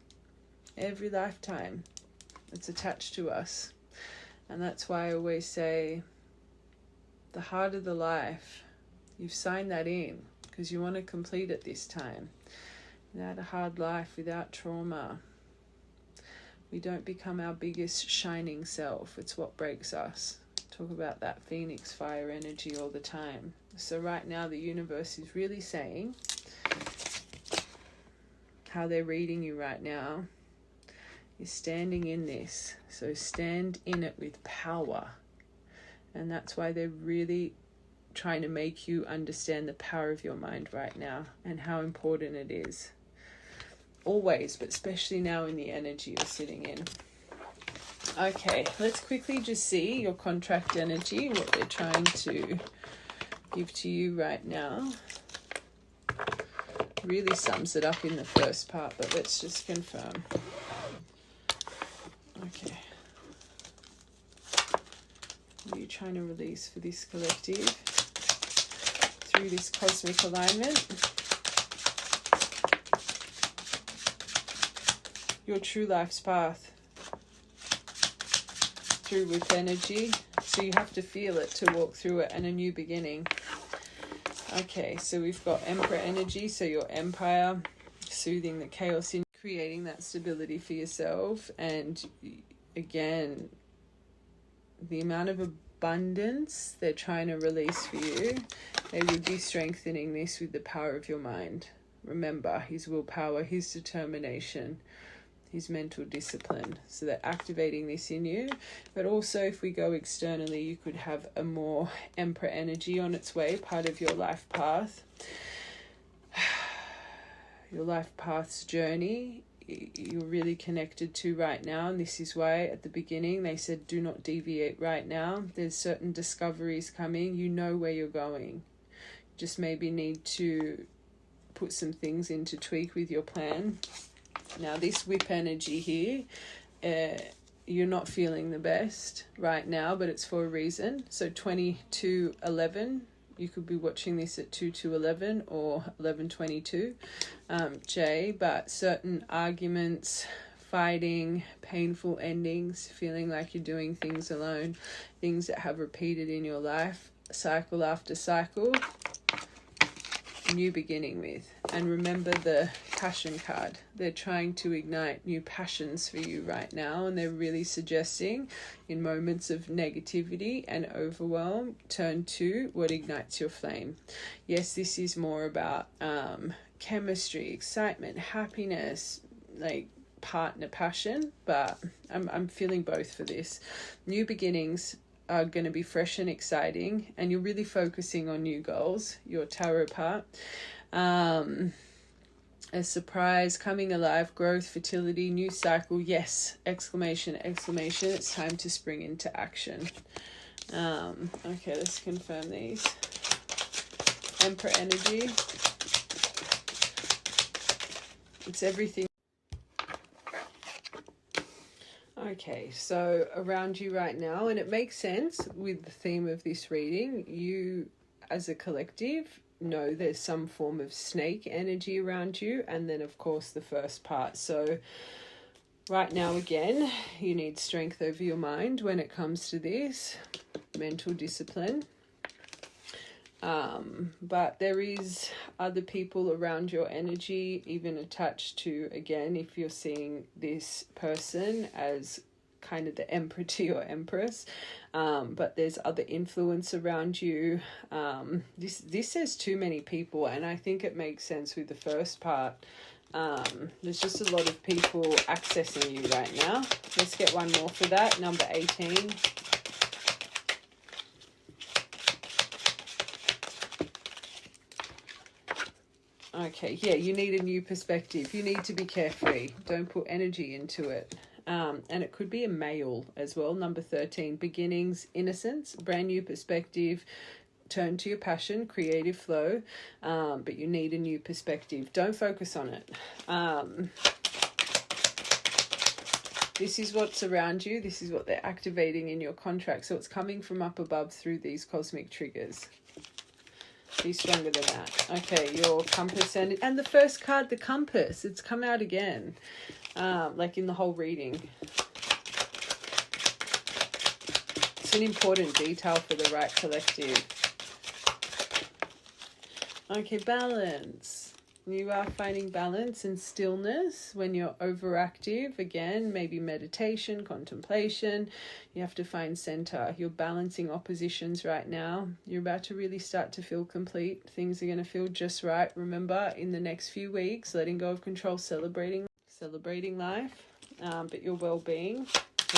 every lifetime that's attached to us. And that's why I always say the heart of the life, you've signed that in because you want to complete it this time. Without a hard life, without trauma, we don't become our biggest shining self. It's what breaks us. Talk about that phoenix fire energy all the time. So right now the universe is really saying how they're reading you right now is standing in this. So stand in it with power. And that's why they're really trying to make you understand the power of your mind right now and how important it is. Always, but especially now in the energy you're sitting in. Okay, let's quickly just see your contract energy, what they're trying to give to you right now. Really sums it up in the first part, but let's just confirm. Okay. What are you trying to release for this collective through this cosmic alignment? Your true life's path. Through with energy. So you have to feel it to walk through it, and a new beginning. Okay, so we've got Emperor energy, so your empire, soothing the chaos in creating that stability for yourself. And again, the amount of abundance they're trying to release for you, they would be strengthening this with the power of your mind. Remember, his willpower, his determination, his mental discipline. So they're activating this in you. But also, if we go externally, you could have a more Emperor energy on its way, part of your life path. Your life path's journey, you're really connected to right now. And this is why at the beginning they said, do not deviate right now. There's certain discoveries coming. You know where you're going. Just maybe need to put some things into tweak with your plan. Now, this whip energy here, you're not feeling the best right now, but it's for a reason. So 2211, you could be watching this at 2211 or 1122, J, but certain arguments, fighting, painful endings, feeling like you're doing things alone, things that have repeated in your life, cycle after cycle, new beginning with. And remember the passion card. They're trying to ignite new passions for you right now, and they're really suggesting in moments of negativity and overwhelm, turn to what ignites your flame. Yes, this is more about chemistry, excitement, happiness, like partner passion, but I'm feeling both for this. New beginnings are going to be fresh and exciting, and you're really focusing on new goals, your tarot part. A surprise, coming alive, growth, fertility, new cycle. Yes, exclamation, exclamation. It's time to spring into action. Okay, let's confirm these. Emperor energy. It's everything. Okay, so around you right now, and it makes sense with the theme of this reading, you as a collective, know there's some form of snake energy around you, and then of course the first part. So right now, again, you need strength over your mind when it comes to this, mental discipline. But there is other people around your energy, even attached to, again, if you're seeing this person as kind of the emperor to your empress, but there's other influence around you. This says too many people, and I think it makes sense with the first part. There's just a lot of people accessing you right now. Let's get one more for that, number 18. Okay, yeah, you need a new perspective. You need to be carefree. Don't put energy into it. And it could be a male as well. Number 13, beginnings, innocence, brand new perspective. Turn to your passion, creative flow, but you need a new perspective. Don't focus on it. This is what's around you. This is what they're activating in your contract. So it's coming from up above through these cosmic triggers. Be stronger than that. Okay, your compass and the first card, the compass. It's come out again, like in the whole reading. It's an important detail for the right collective. Okay, balance. You are finding balance and stillness when you're overactive. Again, maybe meditation, contemplation. You have to find center. You're balancing oppositions right now. You're about to really start to feel complete. Things are going to feel just right. Remember, in the next few weeks, letting go of control, celebrating life, but your well-being,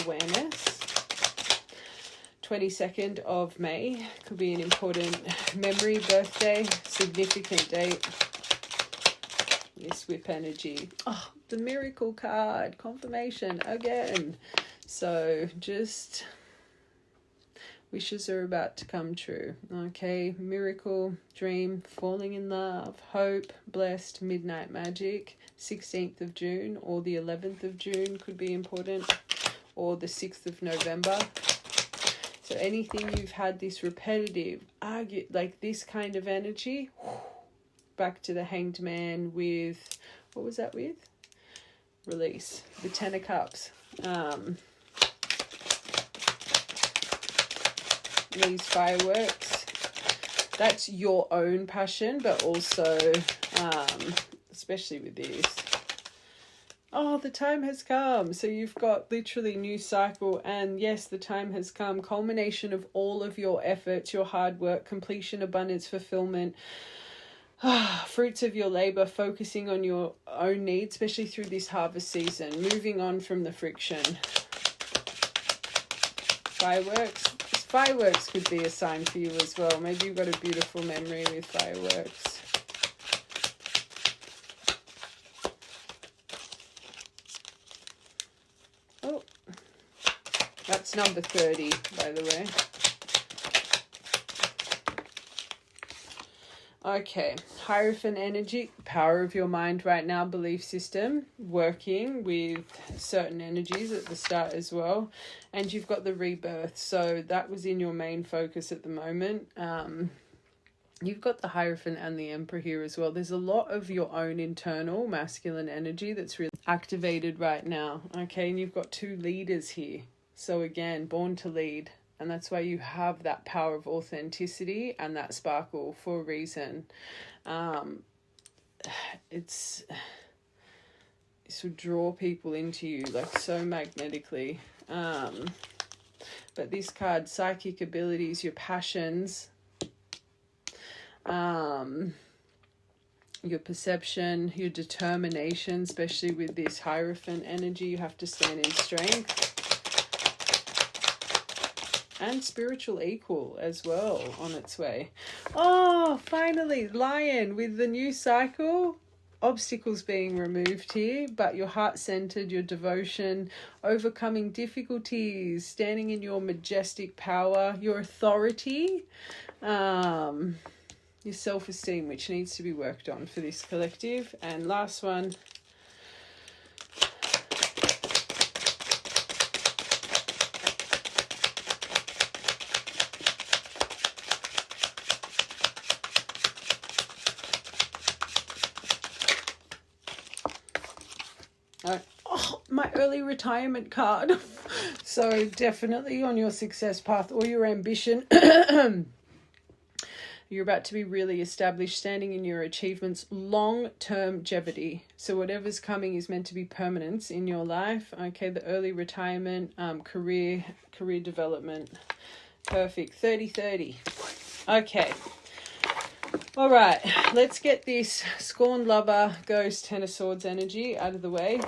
awareness. 22nd of May could be an important memory, birthday, significant date. This whip energy. Oh, the miracle card, confirmation again. So just wishes are about to come true. Okay, miracle, dream, falling in love, hope, blessed, midnight magic. 16th of June or the 11th of June could be important, or the 6th of November. So anything you've had this repetitive, like this kind of energy, back to the Hanged Man with, what was that with? Release. The Ten of Cups. These fireworks. That's your own passion, but also, especially with this. Oh, the time has come. So you've got literally new cycle, and yes, the time has come. Culmination of all of your efforts, your hard work, completion, abundance, fulfillment. Fruits of your labor, focusing on your own needs, especially through this harvest season, moving on from the friction. Fireworks could be a sign for you as well. Maybe you've got a beautiful memory with fireworks. Oh, that's number 30, by the way. Okay, Hierophant energy, power of your mind right now, belief system, working with certain energies at the start as well. And you've got the rebirth, so that was in your main focus at the moment. You've got the Hierophant and the Emperor here as well. There's a lot of your own internal masculine energy that's really activated right now. Okay, and you've got two leaders here. So again, born to lead. And that's why you have that power of authenticity and that sparkle for a reason. This will draw people into you like so magnetically. But this card, psychic abilities, your passions, your perception, your determination, especially with this Hierophant energy, you have to stand in strength. And spiritual equal as well on its way. Oh, finally, Lion with the new cycle. Obstacles being removed here, but your heart-centered, your devotion, overcoming difficulties, standing in your majestic power, your authority, your self-esteem, which needs to be worked on for this collective. And last one. Oh, my early retirement card. So definitely on your success path or your ambition. You're about to be really established, standing in your achievements, long-term longevity. So whatever's coming is meant to be permanence in your life. Okay, the early retirement, career development. Perfect. 30-30. Okay. All right, let's get this scorned lover, ghost, Ten of Swords energy out of the way.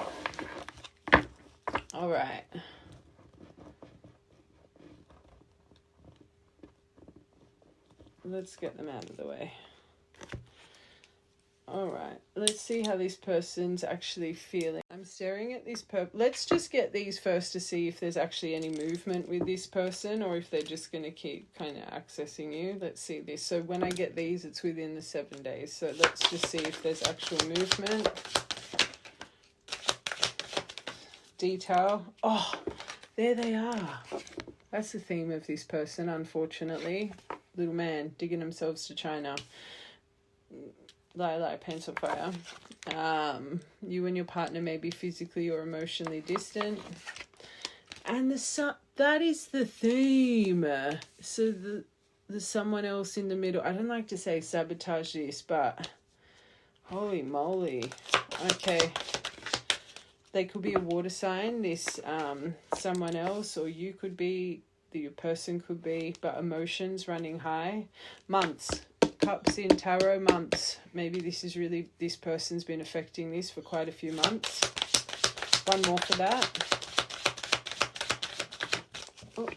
All right. Let's get them out of the way. All right, let's see how this person's actually feeling. I'm staring at this let's just get these first to see if there's actually any movement with this person or if they're just going to keep kind of accessing you. Let's see this. So when I get these, it's within the 7 days. So let's just see if there's actual movement. Detail. Oh, there they are. That's the theme of this person, unfortunately. Little man digging themselves to China. Lie, pants on fire. You and your partner may be physically or emotionally distant. And that is the theme. So there's someone else in the middle. I don't like to say sabotage this, but holy moly. Okay. They could be a water sign, this someone else, or you could be, your person could be, but emotions running high. Months. Cups in tarot, months. Maybe this person's been affecting this for quite a few months. One more for that. Oh.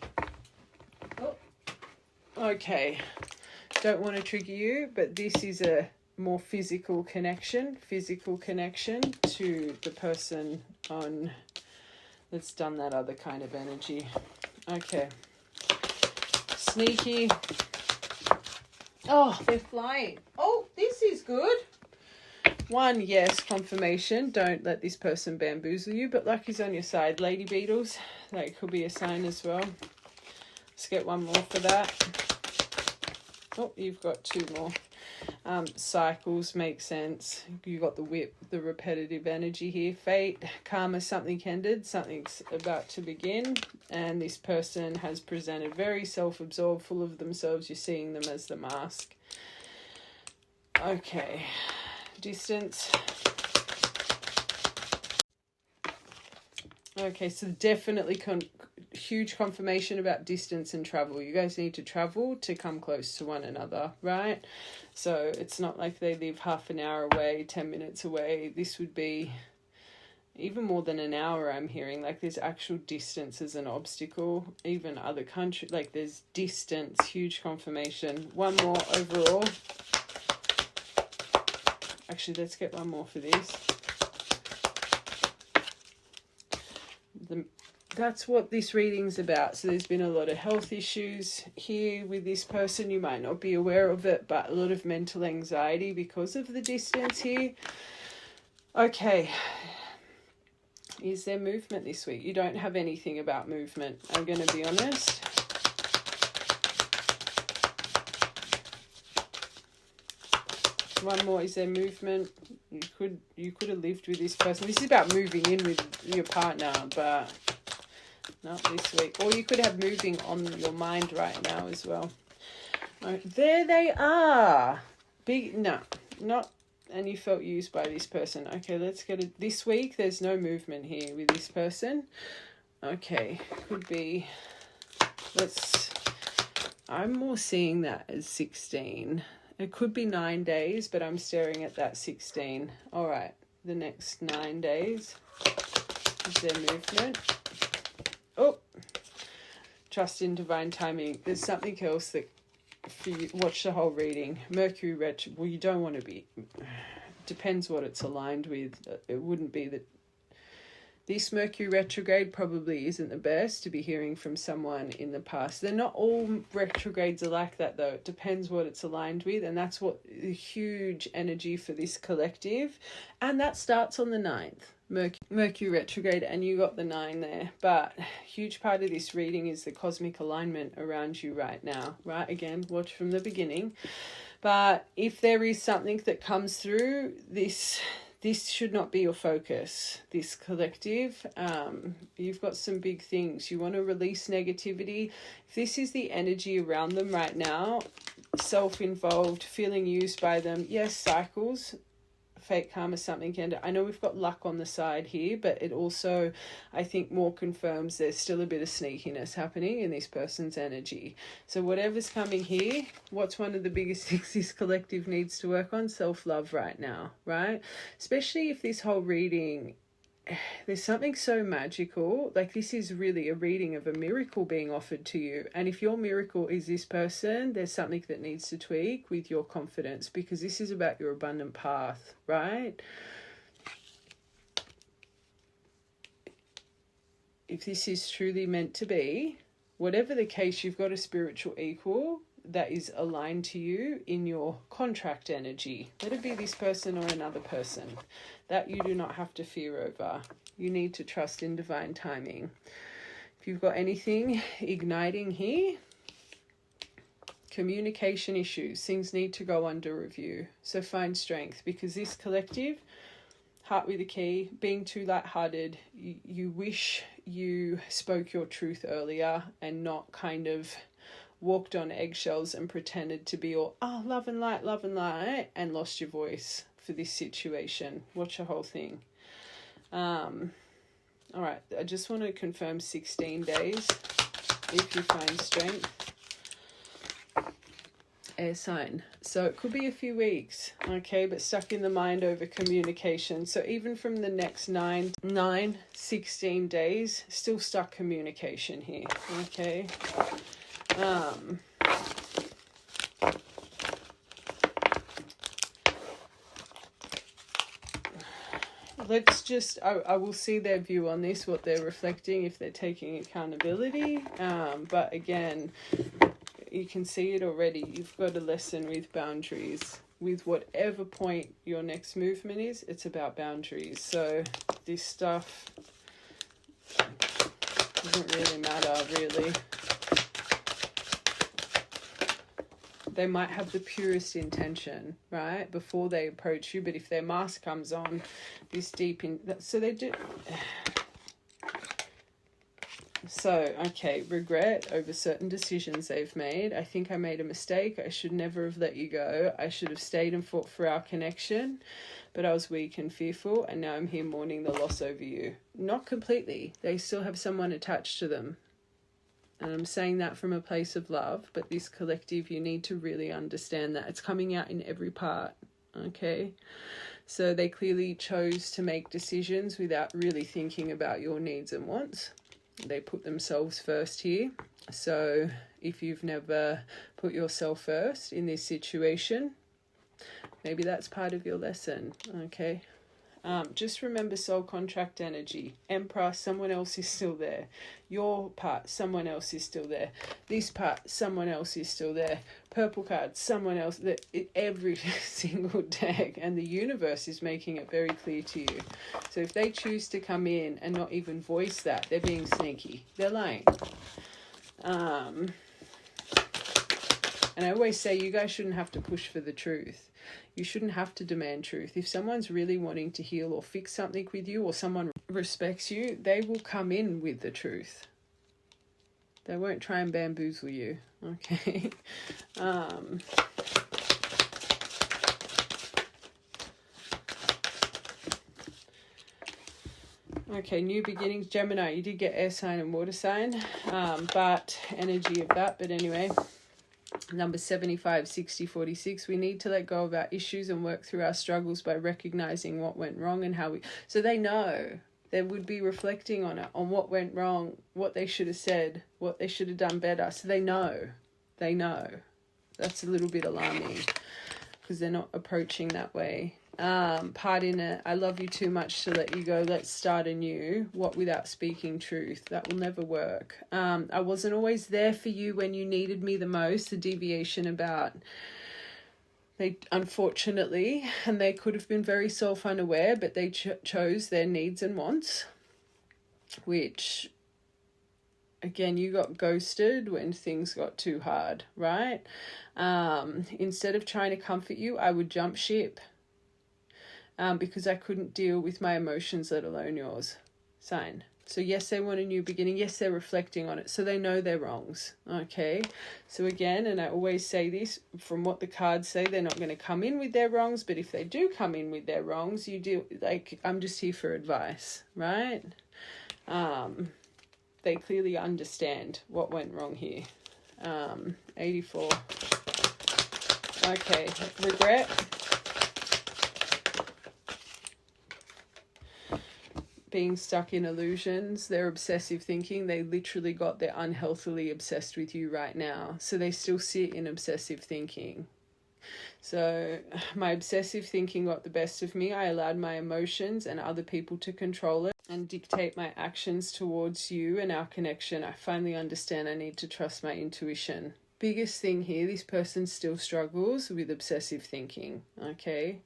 Okay. Don't want to trigger you, but this is a more physical connection to the person on that's done that other kind of energy. Okay. Sneaky. Oh, they're flying. Oh, this is good. One, yes, confirmation. Don't let this person bamboozle you, but lucky's on your side. Lady beetles, that could be a sign as well. Let's get one more for that. Oh, you've got two more. Cycles make sense. You got the whip, the repetitive energy here. Fate, karma, something ended, something's about to begin, and this person has presented very self-absorbed, full of themselves. You're seeing them as the mask. Okay, distance. Okay, so definitely huge confirmation about distance and travel. You guys need to travel to come close to one another, right? So it's not like they live half an hour away, 10 minutes away. This would be even more than an hour, I'm hearing. Like there's actual distance as an obstacle. Even other countries, like there's distance, huge confirmation. One more overall. Actually, let's get one more for this. That's what this reading's about. So there's been a lot of health issues here with this person. You might not be aware of it, but a lot of mental anxiety because of the distance here. Okay. Is there movement this week? You don't have anything about movement. I'm going to be honest. One more. Is there movement? You could have lived with this person. This is about moving in with your partner, but not this week. Or you could have moving on your mind right now as well. Right, there they are. Big, no, not, and you felt used by this person. Okay, let's get it. This week, there's no movement here with this person. Okay, could be, I'm more seeing that as 16. It could be 9 days, but I'm staring at that 16. All right, the next 9 days. Is there movement? Oh, trust in divine timing. There's something else that, for you, watch the whole reading. Mercury retro. Well, you don't want to be. Depends what it's aligned with. It wouldn't be that. This Mercury retrograde probably isn't the best to be hearing from someone in the past. They're not all retrogrades are like that, though. It depends what it's aligned with, and that's what the huge energy for this collective. And that starts on the 9th. Mercury retrograde, and you got the 9 there. But huge part of this reading is the cosmic alignment around you right now, right? Again, watch from the beginning. But if there is something that comes through this this should not be your focus, this collective. You've got some big things. You want to release negativity. If this is the energy around them right now, self-involved, feeling used by them, yes, cycles, fake karma, something can do. I know we've got luck on the side here, but it also, I think, more confirms there's still a bit of sneakiness happening in this person's energy. So whatever's coming here, what's one of the biggest things this collective needs to work on? Self-love right now, right? Especially if this whole reading, there's something so magical. Like, this is really a reading of a miracle being offered to you. And if your miracle is this person, there's something that needs to tweak with your confidence, because this is about your abundant path, right? If this is truly meant to be, whatever the case, you've got a spiritual equal that is aligned to you in your contract energy. Let it be this person or another person. That you do not have to fear over. You need to trust in divine timing. If you've got anything igniting here, communication issues, things need to go under review. So find strength, because this collective, heart with a key, being too lighthearted, you wish you spoke your truth earlier and not kind of walked on eggshells and pretended to be all, oh, love and light, and lost your voice for this situation. Watch the whole thing. All right, I just want to confirm 16 days if you find strength. Air sign. So it could be a few weeks, okay, but stuck in the mind over communication. So even from the next 16 days, still stuck communication here, okay? Let's just, I will see their view on this, what they're reflecting, if they're taking accountability. But again, you can see it already. You've got a lesson with boundaries. With whatever point your next movement is, it's about boundaries. So this stuff doesn't really matter, really. They might have the purest intention, right, before they approach you, but if their mask comes on, this deep in, so they do. So, okay, regret over certain decisions they've made. I think I made a mistake. I should never have let you go. I should have stayed and fought for our connection, but I was weak and fearful, and now I'm here mourning the loss over you. Not completely. They still have someone attached to them. And I'm saying that from a place of love, but this collective, you need to really understand that. It's coming out in every part, okay? So they clearly chose to make decisions without really thinking about your needs and wants. They put themselves first here. So if you've never put yourself first in this situation, maybe that's part of your lesson, okay? Just remember soul contract energy. Emperor, someone else is still there. Your part, someone else is still there. This part, someone else is still there. Purple card, someone else. Every single deck, and the universe is making it very clear to you. So if they choose to come in and not even voice that, they're being sneaky. They're lying. And I always say, you guys shouldn't have to push for the truth. You shouldn't have to demand truth. If someone's really wanting to heal or fix something with you, or someone respects you, they will come in with the truth. They won't try and bamboozle you, okay? Okay, new beginnings. Gemini, you did get air sign and water sign, but energy of that. But anyway, number 75, 60, 46. We need to let go of our issues and work through our struggles by recognizing what went wrong and how we... So they know. They would be reflecting on it, on what went wrong, what they should have said, what they should have done better. So they know. They know. That's a little bit alarming because they're not approaching that way. Part in it, I love you too much to let you go, let's start anew. What without speaking truth? That will never work. I wasn't always there for you when you needed me the most. The deviation about, they unfortunately, and they could have been very self-unaware, but they chose their needs and wants, which, again, you got ghosted when things got too hard, right? Instead of trying to comfort you, I would jump ship. because I couldn't deal with my emotions, let alone yours. Sign. So yes, they want a new beginning. Yes, they're reflecting on it. So they know their wrongs. Okay. So again, and I always say this, from what the cards say, they're not going to come in with their wrongs. But if they do come in with their wrongs, you do, like, I'm just here for advice, right? They clearly understand what went wrong here. 84. Okay. Regret. Being stuck in illusions, their obsessive thinking, they literally they're unhealthily obsessed with you right now. So they still sit in obsessive thinking. So my obsessive thinking got the best of me. I allowed my emotions and other people to control it and dictate my actions towards you and our connection. I finally understand I need to trust my intuition. Biggest thing here, this person still struggles with obsessive thinking, okay?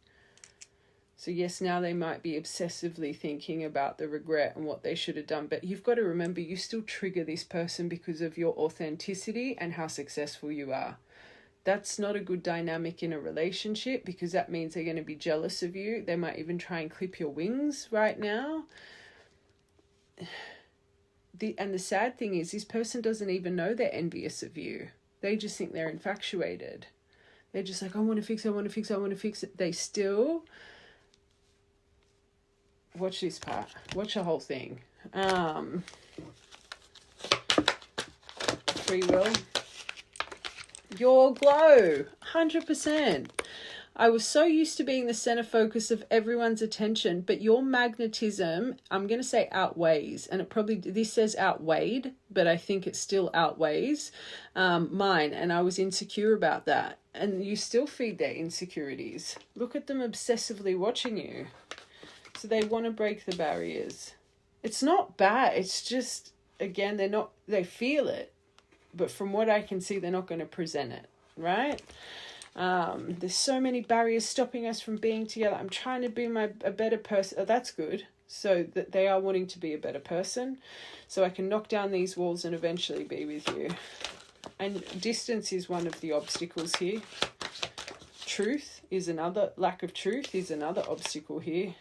So yes, now they might be obsessively thinking about the regret and what they should have done. But you've got to remember, you still trigger this person because of your authenticity and how successful you are. That's not a good dynamic in a relationship, because that means they're going to be jealous of you. They might even try and clip your wings right now. And the sad thing is, this person doesn't even know they're envious of you. They just think they're infatuated. They're just like, I want to fix it, I want to fix it, I want to fix it. They still... Watch this part. Watch the whole thing. Free will. Your glow. 100%. I was so used to being the center focus of everyone's attention, but your magnetism, I'm going to say outweighs, and it probably, this says outweighed, but I think it still outweighs mine, and I was insecure about that. And you still feed their insecurities. Look at them obsessively watching you. So they want to break the barriers. It's not bad. It's just, again, they feel it. But from what I can see, they're not going to present it, right? There's so many barriers stopping us from being together. I'm trying to be a better person. Oh, that's good. So that they are wanting to be a better person. So I can knock down these walls and eventually be with you. And distance is one of the obstacles here. Truth is another, lack of truth is another obstacle here.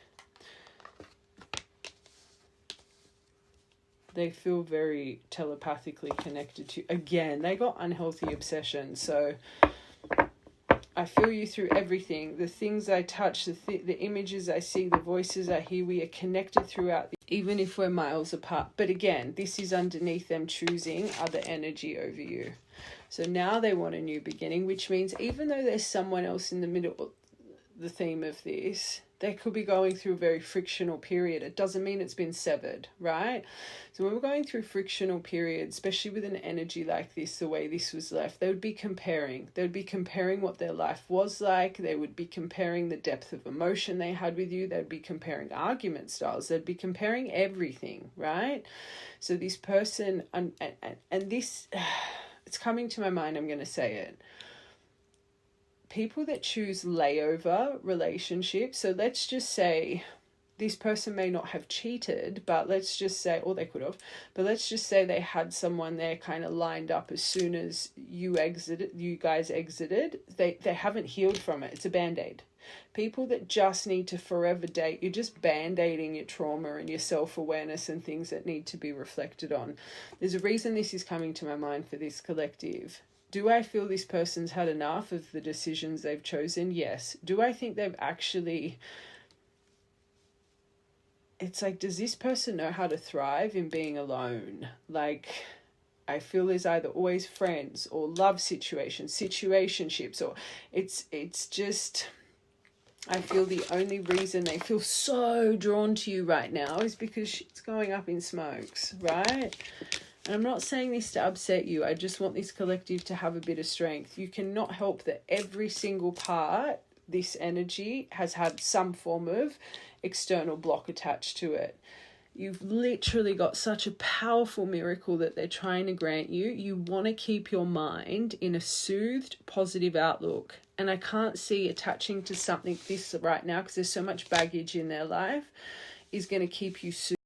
They feel very telepathically connected to you. Again, they got unhealthy obsession. So I feel you through everything. The things I touch, the images I see, the voices I hear, we are connected throughout, even if we're miles apart. But again, this is underneath them choosing other energy over you. So now they want a new beginning, which means even though there's someone else in the middle, the theme of this, they could be going through a very frictional period. It doesn't mean it's been severed, right? So when we're going through frictional periods, especially with an energy like this, the way this was left, they would be comparing. They would be comparing what their life was like. They would be comparing the depth of emotion they had with you. They'd be comparing argument styles. They'd be comparing everything, right? So this person, and this, it's coming to my mind, I'm going to say it. People that choose layover relationships, so let's just say this person may not have cheated, but let's just say, or they could have, but let's just say they had someone there kind of lined up as soon as you guys exited. They haven't healed from it. It's a band-aid. People that just need to forever date, you're just band-aiding your trauma and your self-awareness and things that need to be reflected on. There's a reason this is coming to my mind for this collective. Do I feel this person's had enough of the decisions they've chosen? Yes. Do I think they've actually... It's like, does this person know how to thrive in being alone? Like, I feel there's either always friends or love situations, situationships, or it's just... I feel the only reason they feel so drawn to you right now is because shit's going up in smokes, right? And I'm not saying this to upset you. I just want this collective to have a bit of strength. You cannot help that every single part, this energy, has had some form of external block attached to it. You've literally got such a powerful miracle that they're trying to grant you. You want to keep your mind in a soothed, positive outlook. And I can't see attaching to something this right now, because there's so much baggage in their life, is going to keep you soothed.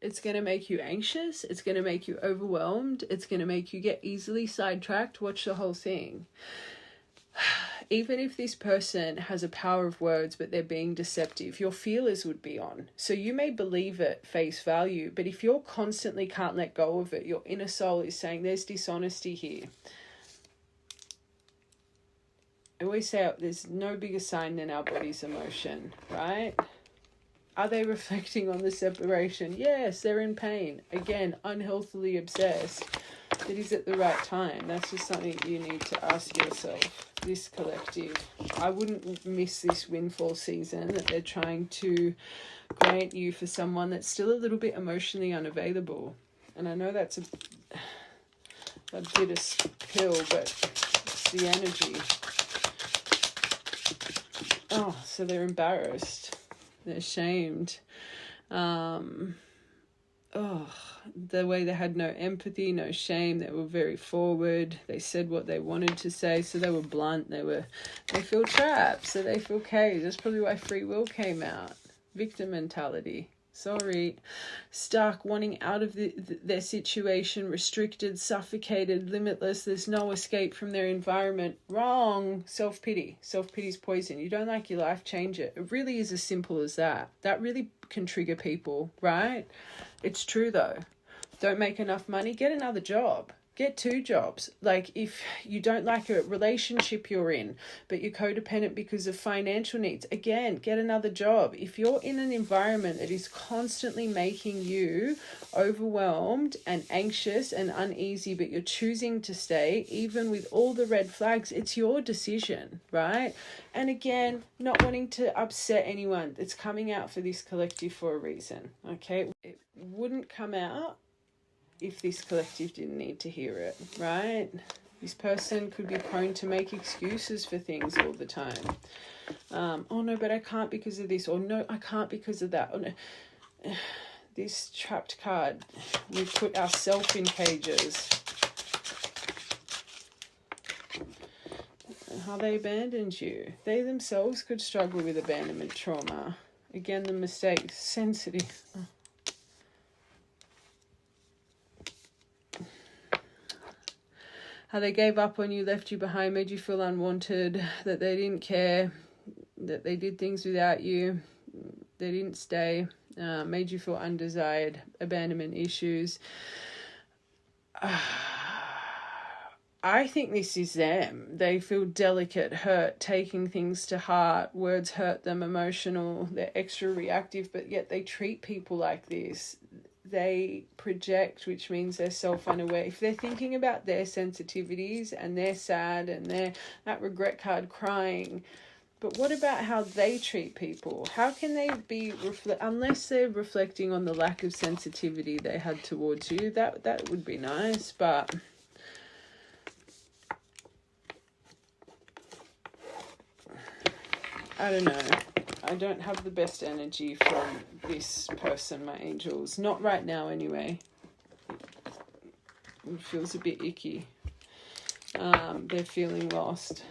It's going to make you anxious. It's going to make you overwhelmed. It's going to make you get easily sidetracked. Watch the whole thing. even if this person has a power of words, but they're being deceptive, your feelers would be on. So you may believe it face value, but if you're constantly can't let go of it, your inner soul is saying there's dishonesty here. I always say there's no bigger sign than our body's emotion, right? Are they reflecting on the separation? Yes, they're in pain. Again, unhealthily obsessed. But is it the right time? That's just something you need to ask yourself. This collective. I wouldn't miss this windfall season that they're trying to grant you for someone that's still a little bit emotionally unavailable. And I know that's a bitter pill, but it's the energy. Oh, so they're embarrassed. They're ashamed. The way they had no empathy, no shame. They were very forward. They said what they wanted to say, so they were blunt. They feel trapped, so they feel caged. That's probably why free will came out. Victim mentality. Sorry. Stuck, wanting out of their situation, restricted, suffocated, limitless. There's no escape from their environment. Wrong. Self-pity. Self-pity is poison. You don't like your life, change it. It really is as simple as that. That really can trigger people, right? It's true though. Don't make enough money, get another job. Get 2 jobs. Like if you don't like a relationship you're in, but you're codependent because of financial needs, again, get another job. If you're in an environment that is constantly making you overwhelmed and anxious and uneasy, but you're choosing to stay, even with all the red flags, it's your decision, right? And again, not wanting to upset anyone. It's coming out for this collective for a reason, okay? It wouldn't come out if this collective didn't need to hear it, right? This person could be prone to make excuses for things all the time. Oh no, but I can't because of this, or no, I can't because of that. Oh, no. This trapped card, we put ourselves in cages. How they abandoned you. They themselves could struggle with abandonment trauma. Again, the mistake, sensitive. How they gave up on you, left you behind, made you feel unwanted, that they didn't care, that they did things without you, they didn't stay, made you feel undesired, abandonment issues. I think this is them. They feel delicate, hurt, taking things to heart, words hurt them, emotional, they're extra reactive, but yet they treat people like this. They project, which means they're self-unaware. If they're thinking about their sensitivities and they're sad and they're that regret card crying, but what about how they treat people? How can they be, unless they're reflecting on the lack of sensitivity they had towards you? That would be nice, but I don't know. I don't have the best energy from this person, my angels. Not right now, anyway. It feels a bit icky. They're feeling lost.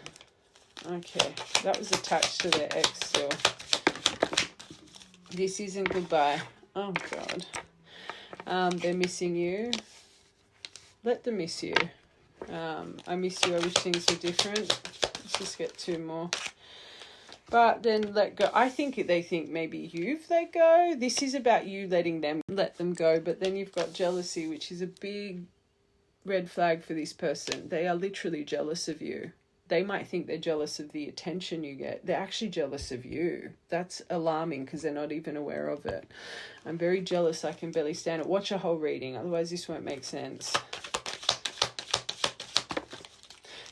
Okay, that was attached to their ex still. This isn't goodbye. Oh, God. They're missing you. Let them miss you. I miss you. I wish things were different. Let's just get 2 more. But then let go. I think they think maybe you've let go. This is about you letting them let them go. But then you've got jealousy, which is a big red flag for this person. They are literally jealous of you. They might think they're jealous of the attention you get. They're actually jealous of you. That's alarming because they're not even aware of it. I'm very jealous. I can barely stand it. Watch a whole reading. Otherwise, this won't make sense.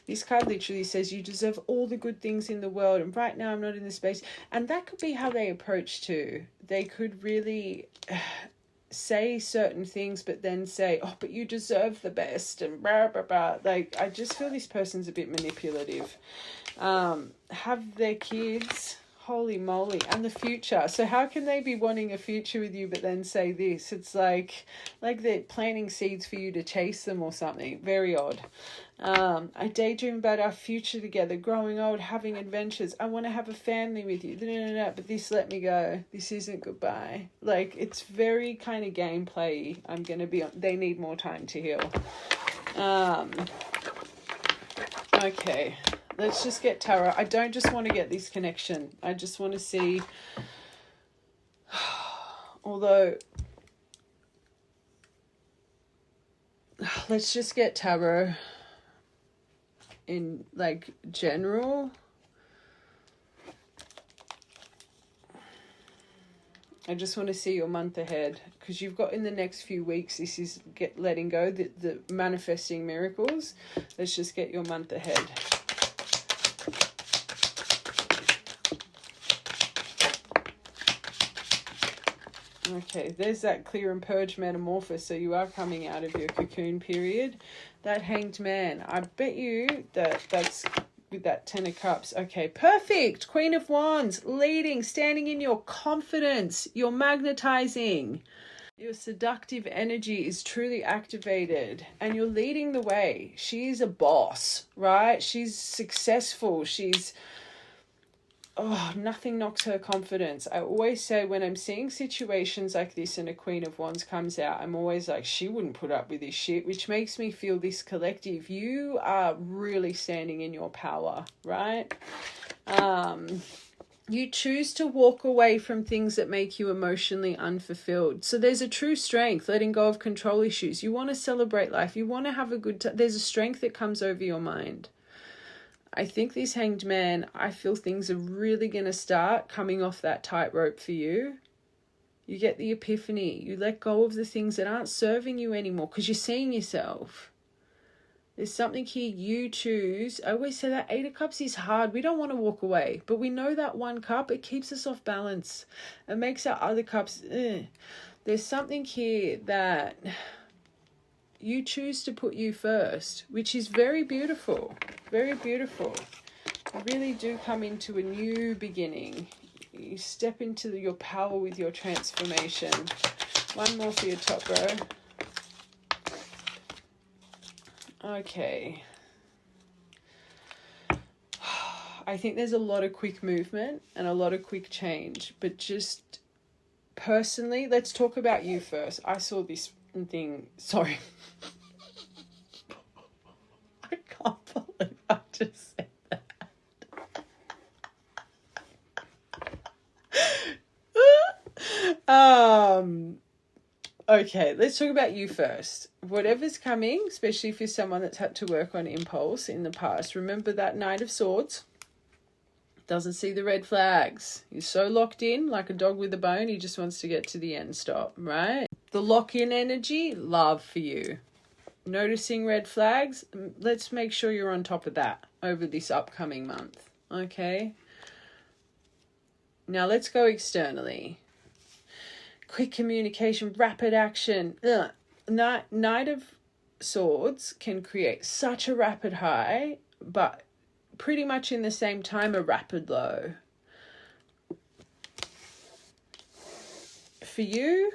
This card literally says you deserve all the good things in the world, and right now I'm not in the space. And that could be how they approach too. They could really say certain things, but then say, oh, but you deserve the best, and blah, blah, blah. Like, I just feel this person's a bit manipulative. Have their kids, holy moly, and the future. So how can they be wanting a future with you, but then say this? It's like they're planting seeds for you to chase them or something. Very odd. I daydream about our future together, growing old, having adventures. I want to have a family with you. No, but this let me go. This isn't goodbye. Like, it's very kind of gameplay. I'm going to be on. They need more time to heal. Okay. Let's just get tarot. I don't just want to get this connection. I just want to see, although, let's just get tarot in like general. I just want to see your month ahead, because you've got in the next few weeks, this is letting go, the manifesting miracles. Let's just get your month ahead. Okay, there's that clear and purge metamorphosis. So you are coming out of your cocoon period. That Hanged Man, I bet you that's with that Ten of Cups. Okay, perfect. Queen of Wands, leading, standing in your confidence. You're magnetizing. Your seductive energy is truly activated and you're leading the way. She's a boss, right? She's successful. Nothing knocks her confidence. I always say when I'm seeing situations like this and a Queen of Wands comes out, I'm always like, she wouldn't put up with this shit, which makes me feel this collective. You are really standing in your power, right? You choose to walk away from things that make you emotionally unfulfilled. So there's a true strength, letting go of control issues. You want to celebrate life. You want to have a good time. There's a strength that comes over your mind. I think this Hanged Man, I feel things are really going to start coming off that tightrope for you. You get the epiphany. You let go of the things that aren't serving you anymore because you're seeing yourself. There's something here you choose. I always say that 8 of Cups is hard. We don't want to walk away. But we know that 1 cup, it keeps us off balance. It makes our other cups, There's something here that you choose to put you first, which is very beautiful. Very beautiful. You really do come into a new beginning. You step into your power with your transformation. One more for your top row. Okay. I think there's a lot of quick movement and a lot of quick change, but just personally, let's talk about you first. I saw this thing, sorry. I can't believe I just said that. Okay, let's talk about you first. Whatever's coming, especially if you're someone that's had to work on impulse in the past, remember that Knight of Swords doesn't see the red flags. He's so locked in, like a dog with a bone, he just wants to get to the end stop, right? The lock-in energy, love for you. Noticing red flags, let's make sure you're on top of that over this upcoming month, okay? Now let's go externally. Quick communication, rapid action. Knight of Swords can create such a rapid high, but pretty much in the same time a rapid low. For you,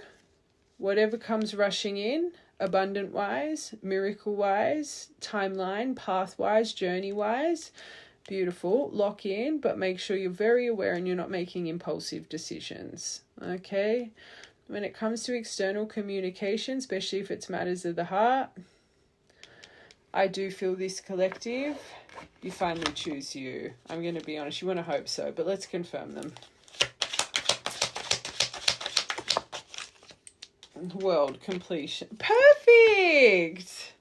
whatever comes rushing in, abundant-wise, miracle-wise, timeline, path-wise, journey-wise, beautiful, lock in, but make sure you're very aware and you're not making impulsive decisions, okay? When it comes to external communication, especially if it's matters of the heart, I do feel this collective, you finally choose you. I'm going to be honest, you want to hope so, but let's confirm them. World completion. Perfect!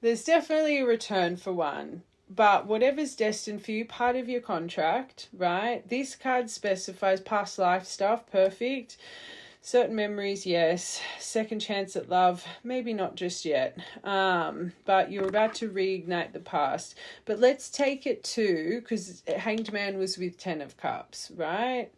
There's definitely a return for one. But whatever's destined for you, part of your contract, right? This card specifies past life stuff, perfect. Certain memories, yes. Second chance at love, maybe not just yet. But you're about to reignite the past. But let's take it to, because Hanged Man was with 10 of Cups, right?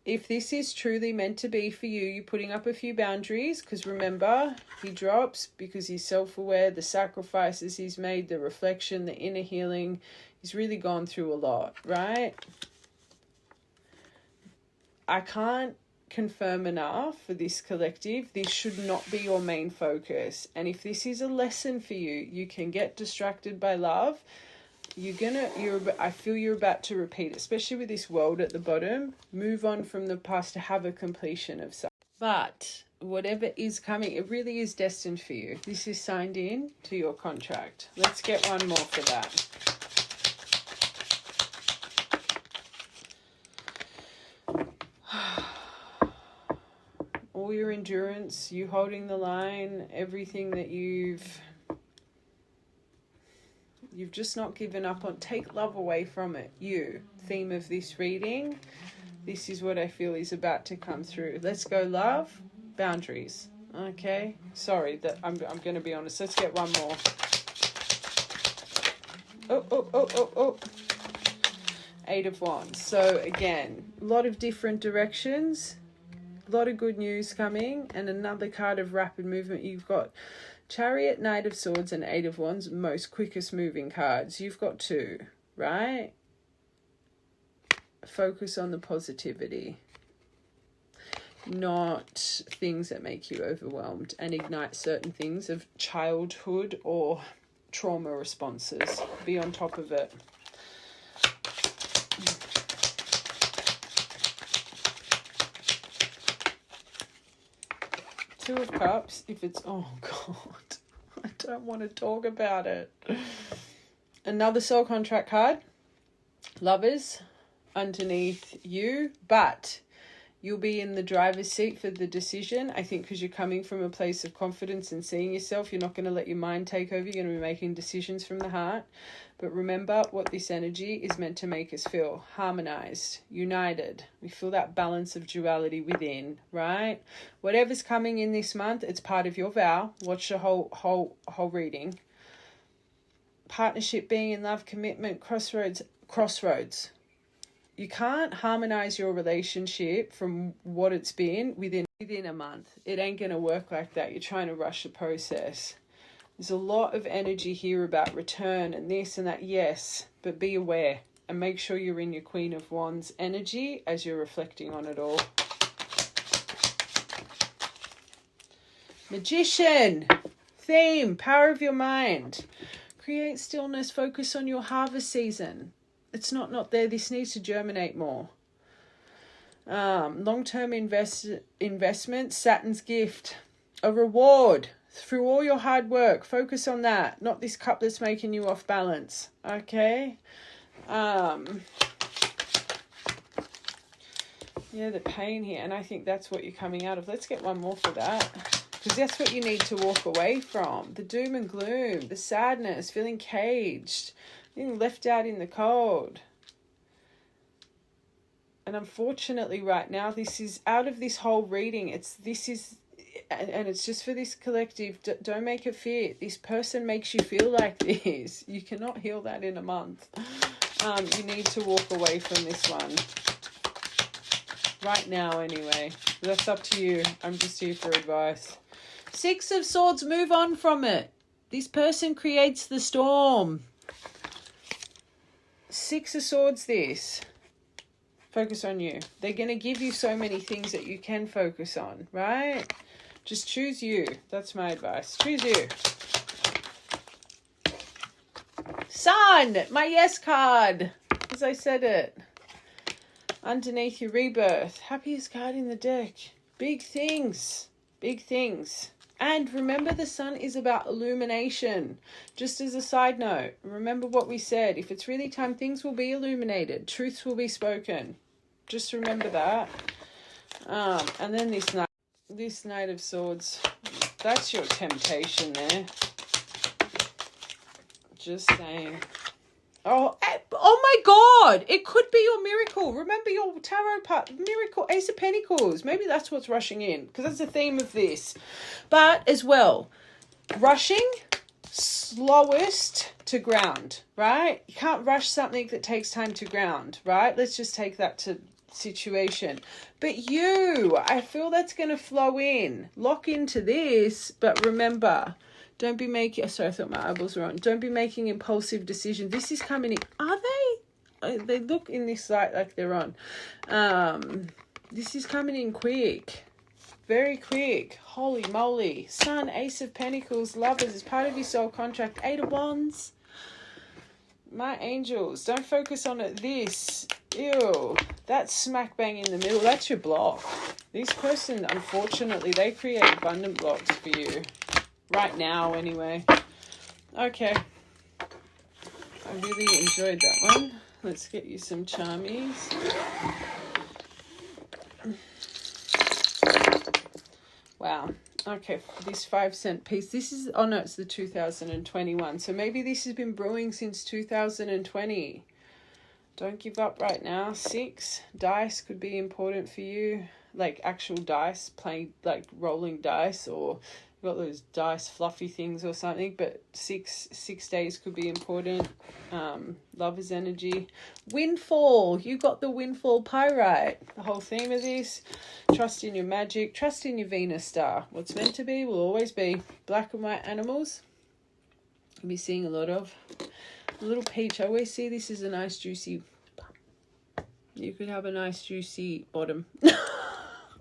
If this is truly meant to be for you, you're putting up a few boundaries, because remember, he drops because he's self-aware, the sacrifices he's made, the reflection, the inner healing. He's really gone through a lot, right? I can't confirm enough for this collective. This should not be your main focus. And if this is a lesson for you, you can get distracted by love. I feel you're about to repeat, especially with this world at the bottom. Move on from the past to have a completion of something. But whatever is coming, it really is destined for you. This is signed in to your contract. Let's get one more for that. All your endurance, you holding the line, everything that you've just not given up on. Take love away from it. You, theme of this reading. This is what I feel is about to come through. Let's go, love. Boundaries. Okay. Sorry that I'm going to be honest. Let's get one more. Oh. 8 of Wands. So again, a lot of different directions. A lot of good news coming. And another card of rapid movement. You've got Chariot, Knight of Swords, and 8 of Wands. Most quickest moving cards. You've got 2, right? Focus on the positivity, not things that make you overwhelmed, and ignite certain things of childhood or trauma responses. Be on top of it. Two of Cups, if it's, oh God, I don't want to talk about it. Another soul contract card. Lovers underneath you, but you'll be in the driver's seat for the decision. I think because you're coming from a place of confidence and seeing yourself, you're not going to let your mind take over. You're going to be making decisions from the heart. But remember what this energy is meant to make us feel: harmonized, united. We feel that balance of duality within, right? Whatever's coming in this month, it's part of your vow. Watch the whole reading. Partnership, being in love, commitment, crossroads. You can't harmonize your relationship from what it's been within a month. It ain't going to work like that. You're trying to rush the process. There's a lot of energy here about return and this and that. Yes, but be aware and make sure you're in your Queen of Wands energy as you're reflecting on it all. Magician. Theme. Power of your mind. Create stillness. Focus on your harvest season. It's not there. This needs to germinate more. Long-term investment, Saturn's gift, a reward through all your hard work. Focus on that, not this cup that's making you off balance. Okay. Yeah, the pain here, and I think that's what you're coming out of. Let's get one more for that, because that's what you need to walk away from. The doom and gloom, the sadness, feeling caged, being left out in the cold. And unfortunately right now, this is out of this whole reading. And it's just for this collective. Don't make it fit. This person makes you feel like this. You cannot heal that in a month. You need to walk away from this one. Right now anyway. That's up to you. I'm just here for advice. 6 of Swords, move on from it. This person creates the storm. 6 of Swords, this. Focus on you. They're going to give you so many things that you can focus on, right? Just choose you. That's my advice. Choose you. Sun, my yes card. As I said it. Underneath your rebirth. Happiest card in the deck. Big things. Big things. And remember, the sun is about illumination. Just as a side note, remember what we said. If it's really time, things will be illuminated. Truths will be spoken. Just remember that. And then this Knight of Swords. That's your temptation there. Just saying. Oh my God! It could be your miracle. Remember your tarot part. Miracle, Ace of Pentacles. Maybe that's what's rushing in, because that's the theme of this. But as well, rushing, slowest to ground, right? You can't rush something that takes time to ground, right? Let's just take that to situation. But I feel that's going to flow in. Lock into this, but remember, don't be making, sorry, I thought my eyeballs were on. Don't be making impulsive decisions. This is coming in. Are they? They look in this light like they're on. This is coming in quick. Very quick. Holy moly. Sun, Ace of Pentacles, Lovers is part of your soul contract. 8 of Wands. My angels, don't focus on it. This Ew, that's smack bang in the middle. That's your block. This person, unfortunately, they create abundant blocks for you. Right now, anyway. Okay. I really enjoyed that one. Let's get you some charmies. Wow. Okay, this 5-cent piece. This is, oh no, it's the 2021. So maybe this has been brewing since 2020. Don't give up right now. 6 dice could be important for you. Like actual dice, playing like rolling dice, or you've got those dice fluffy things or something. But 6 days could be important. Lover's energy. Windfall. You got the windfall pyrite. The whole theme of this. Trust in your magic. Trust in your Venus star. What's meant to be will always be. Black and white animals. You'll be seeing a lot of. A little peach. I always see this as a nice juicy. You could have a nice juicy bottom.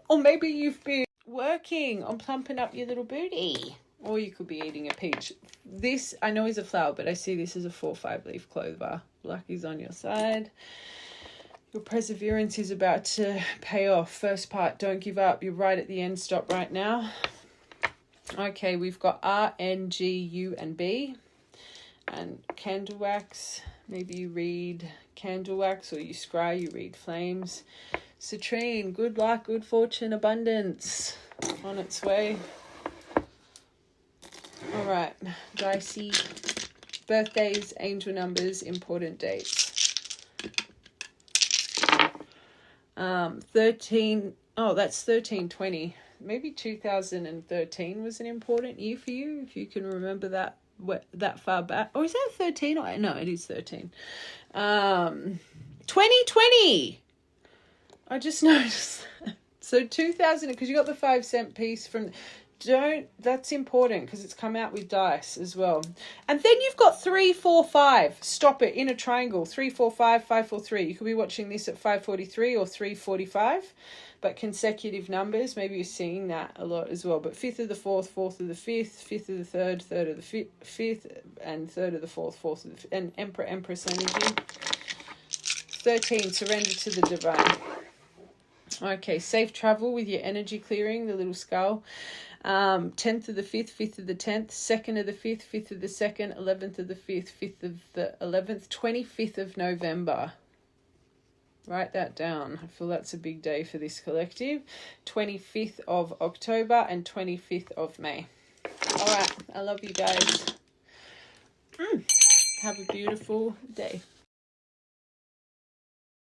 Or maybe you've been working on plumping up your little booty. Or you could be eating a peach. This, I know, is a flower, but I see this as a 4-5 leaf clover. Lucky's on your side. Your perseverance is about to pay off. First part, don't give up. You're right at the end stop right now. Okay, we've got R, N, G, U, and B. And candle wax. Maybe you read candle wax, or you scry, you read flames. Citrine, good luck, good fortune, abundance on its way. All right, dicey. Birthdays, angel numbers, important dates. 13. Oh, that's 1320. Maybe 2013 was an important year for you, if you can remember that far back. Or is that 13? No, it is 13. 2020. I just noticed that. So 2000, because you got the 5-cent piece from. That's important because it's come out with dice as well. And then you've got 3, 4, 5. Stop it in a triangle. 3, 4, 5, 5, 4, 3. You could be watching this at 5:43 or 3:45. But consecutive numbers, maybe you're seeing that a lot as well. But 5th of the 4th, 4th of the 5th, 5th of the 3rd, 3rd of the 5th, and 3rd of the 4th, 4th of the 5th. And Emperor, Empress energy. 13, surrender to the divine. Okay, safe travel with your energy clearing, the little skull. 10th of the 5th, 5th of the 10th, 2nd of the 5th, 5th of the 2nd, 11th of the 5th, 5th of the 11th, 25th of November. Write that down. I feel that's a big day for this collective. 25th of October and 25th of May. All right. I love you guys. Have a beautiful day.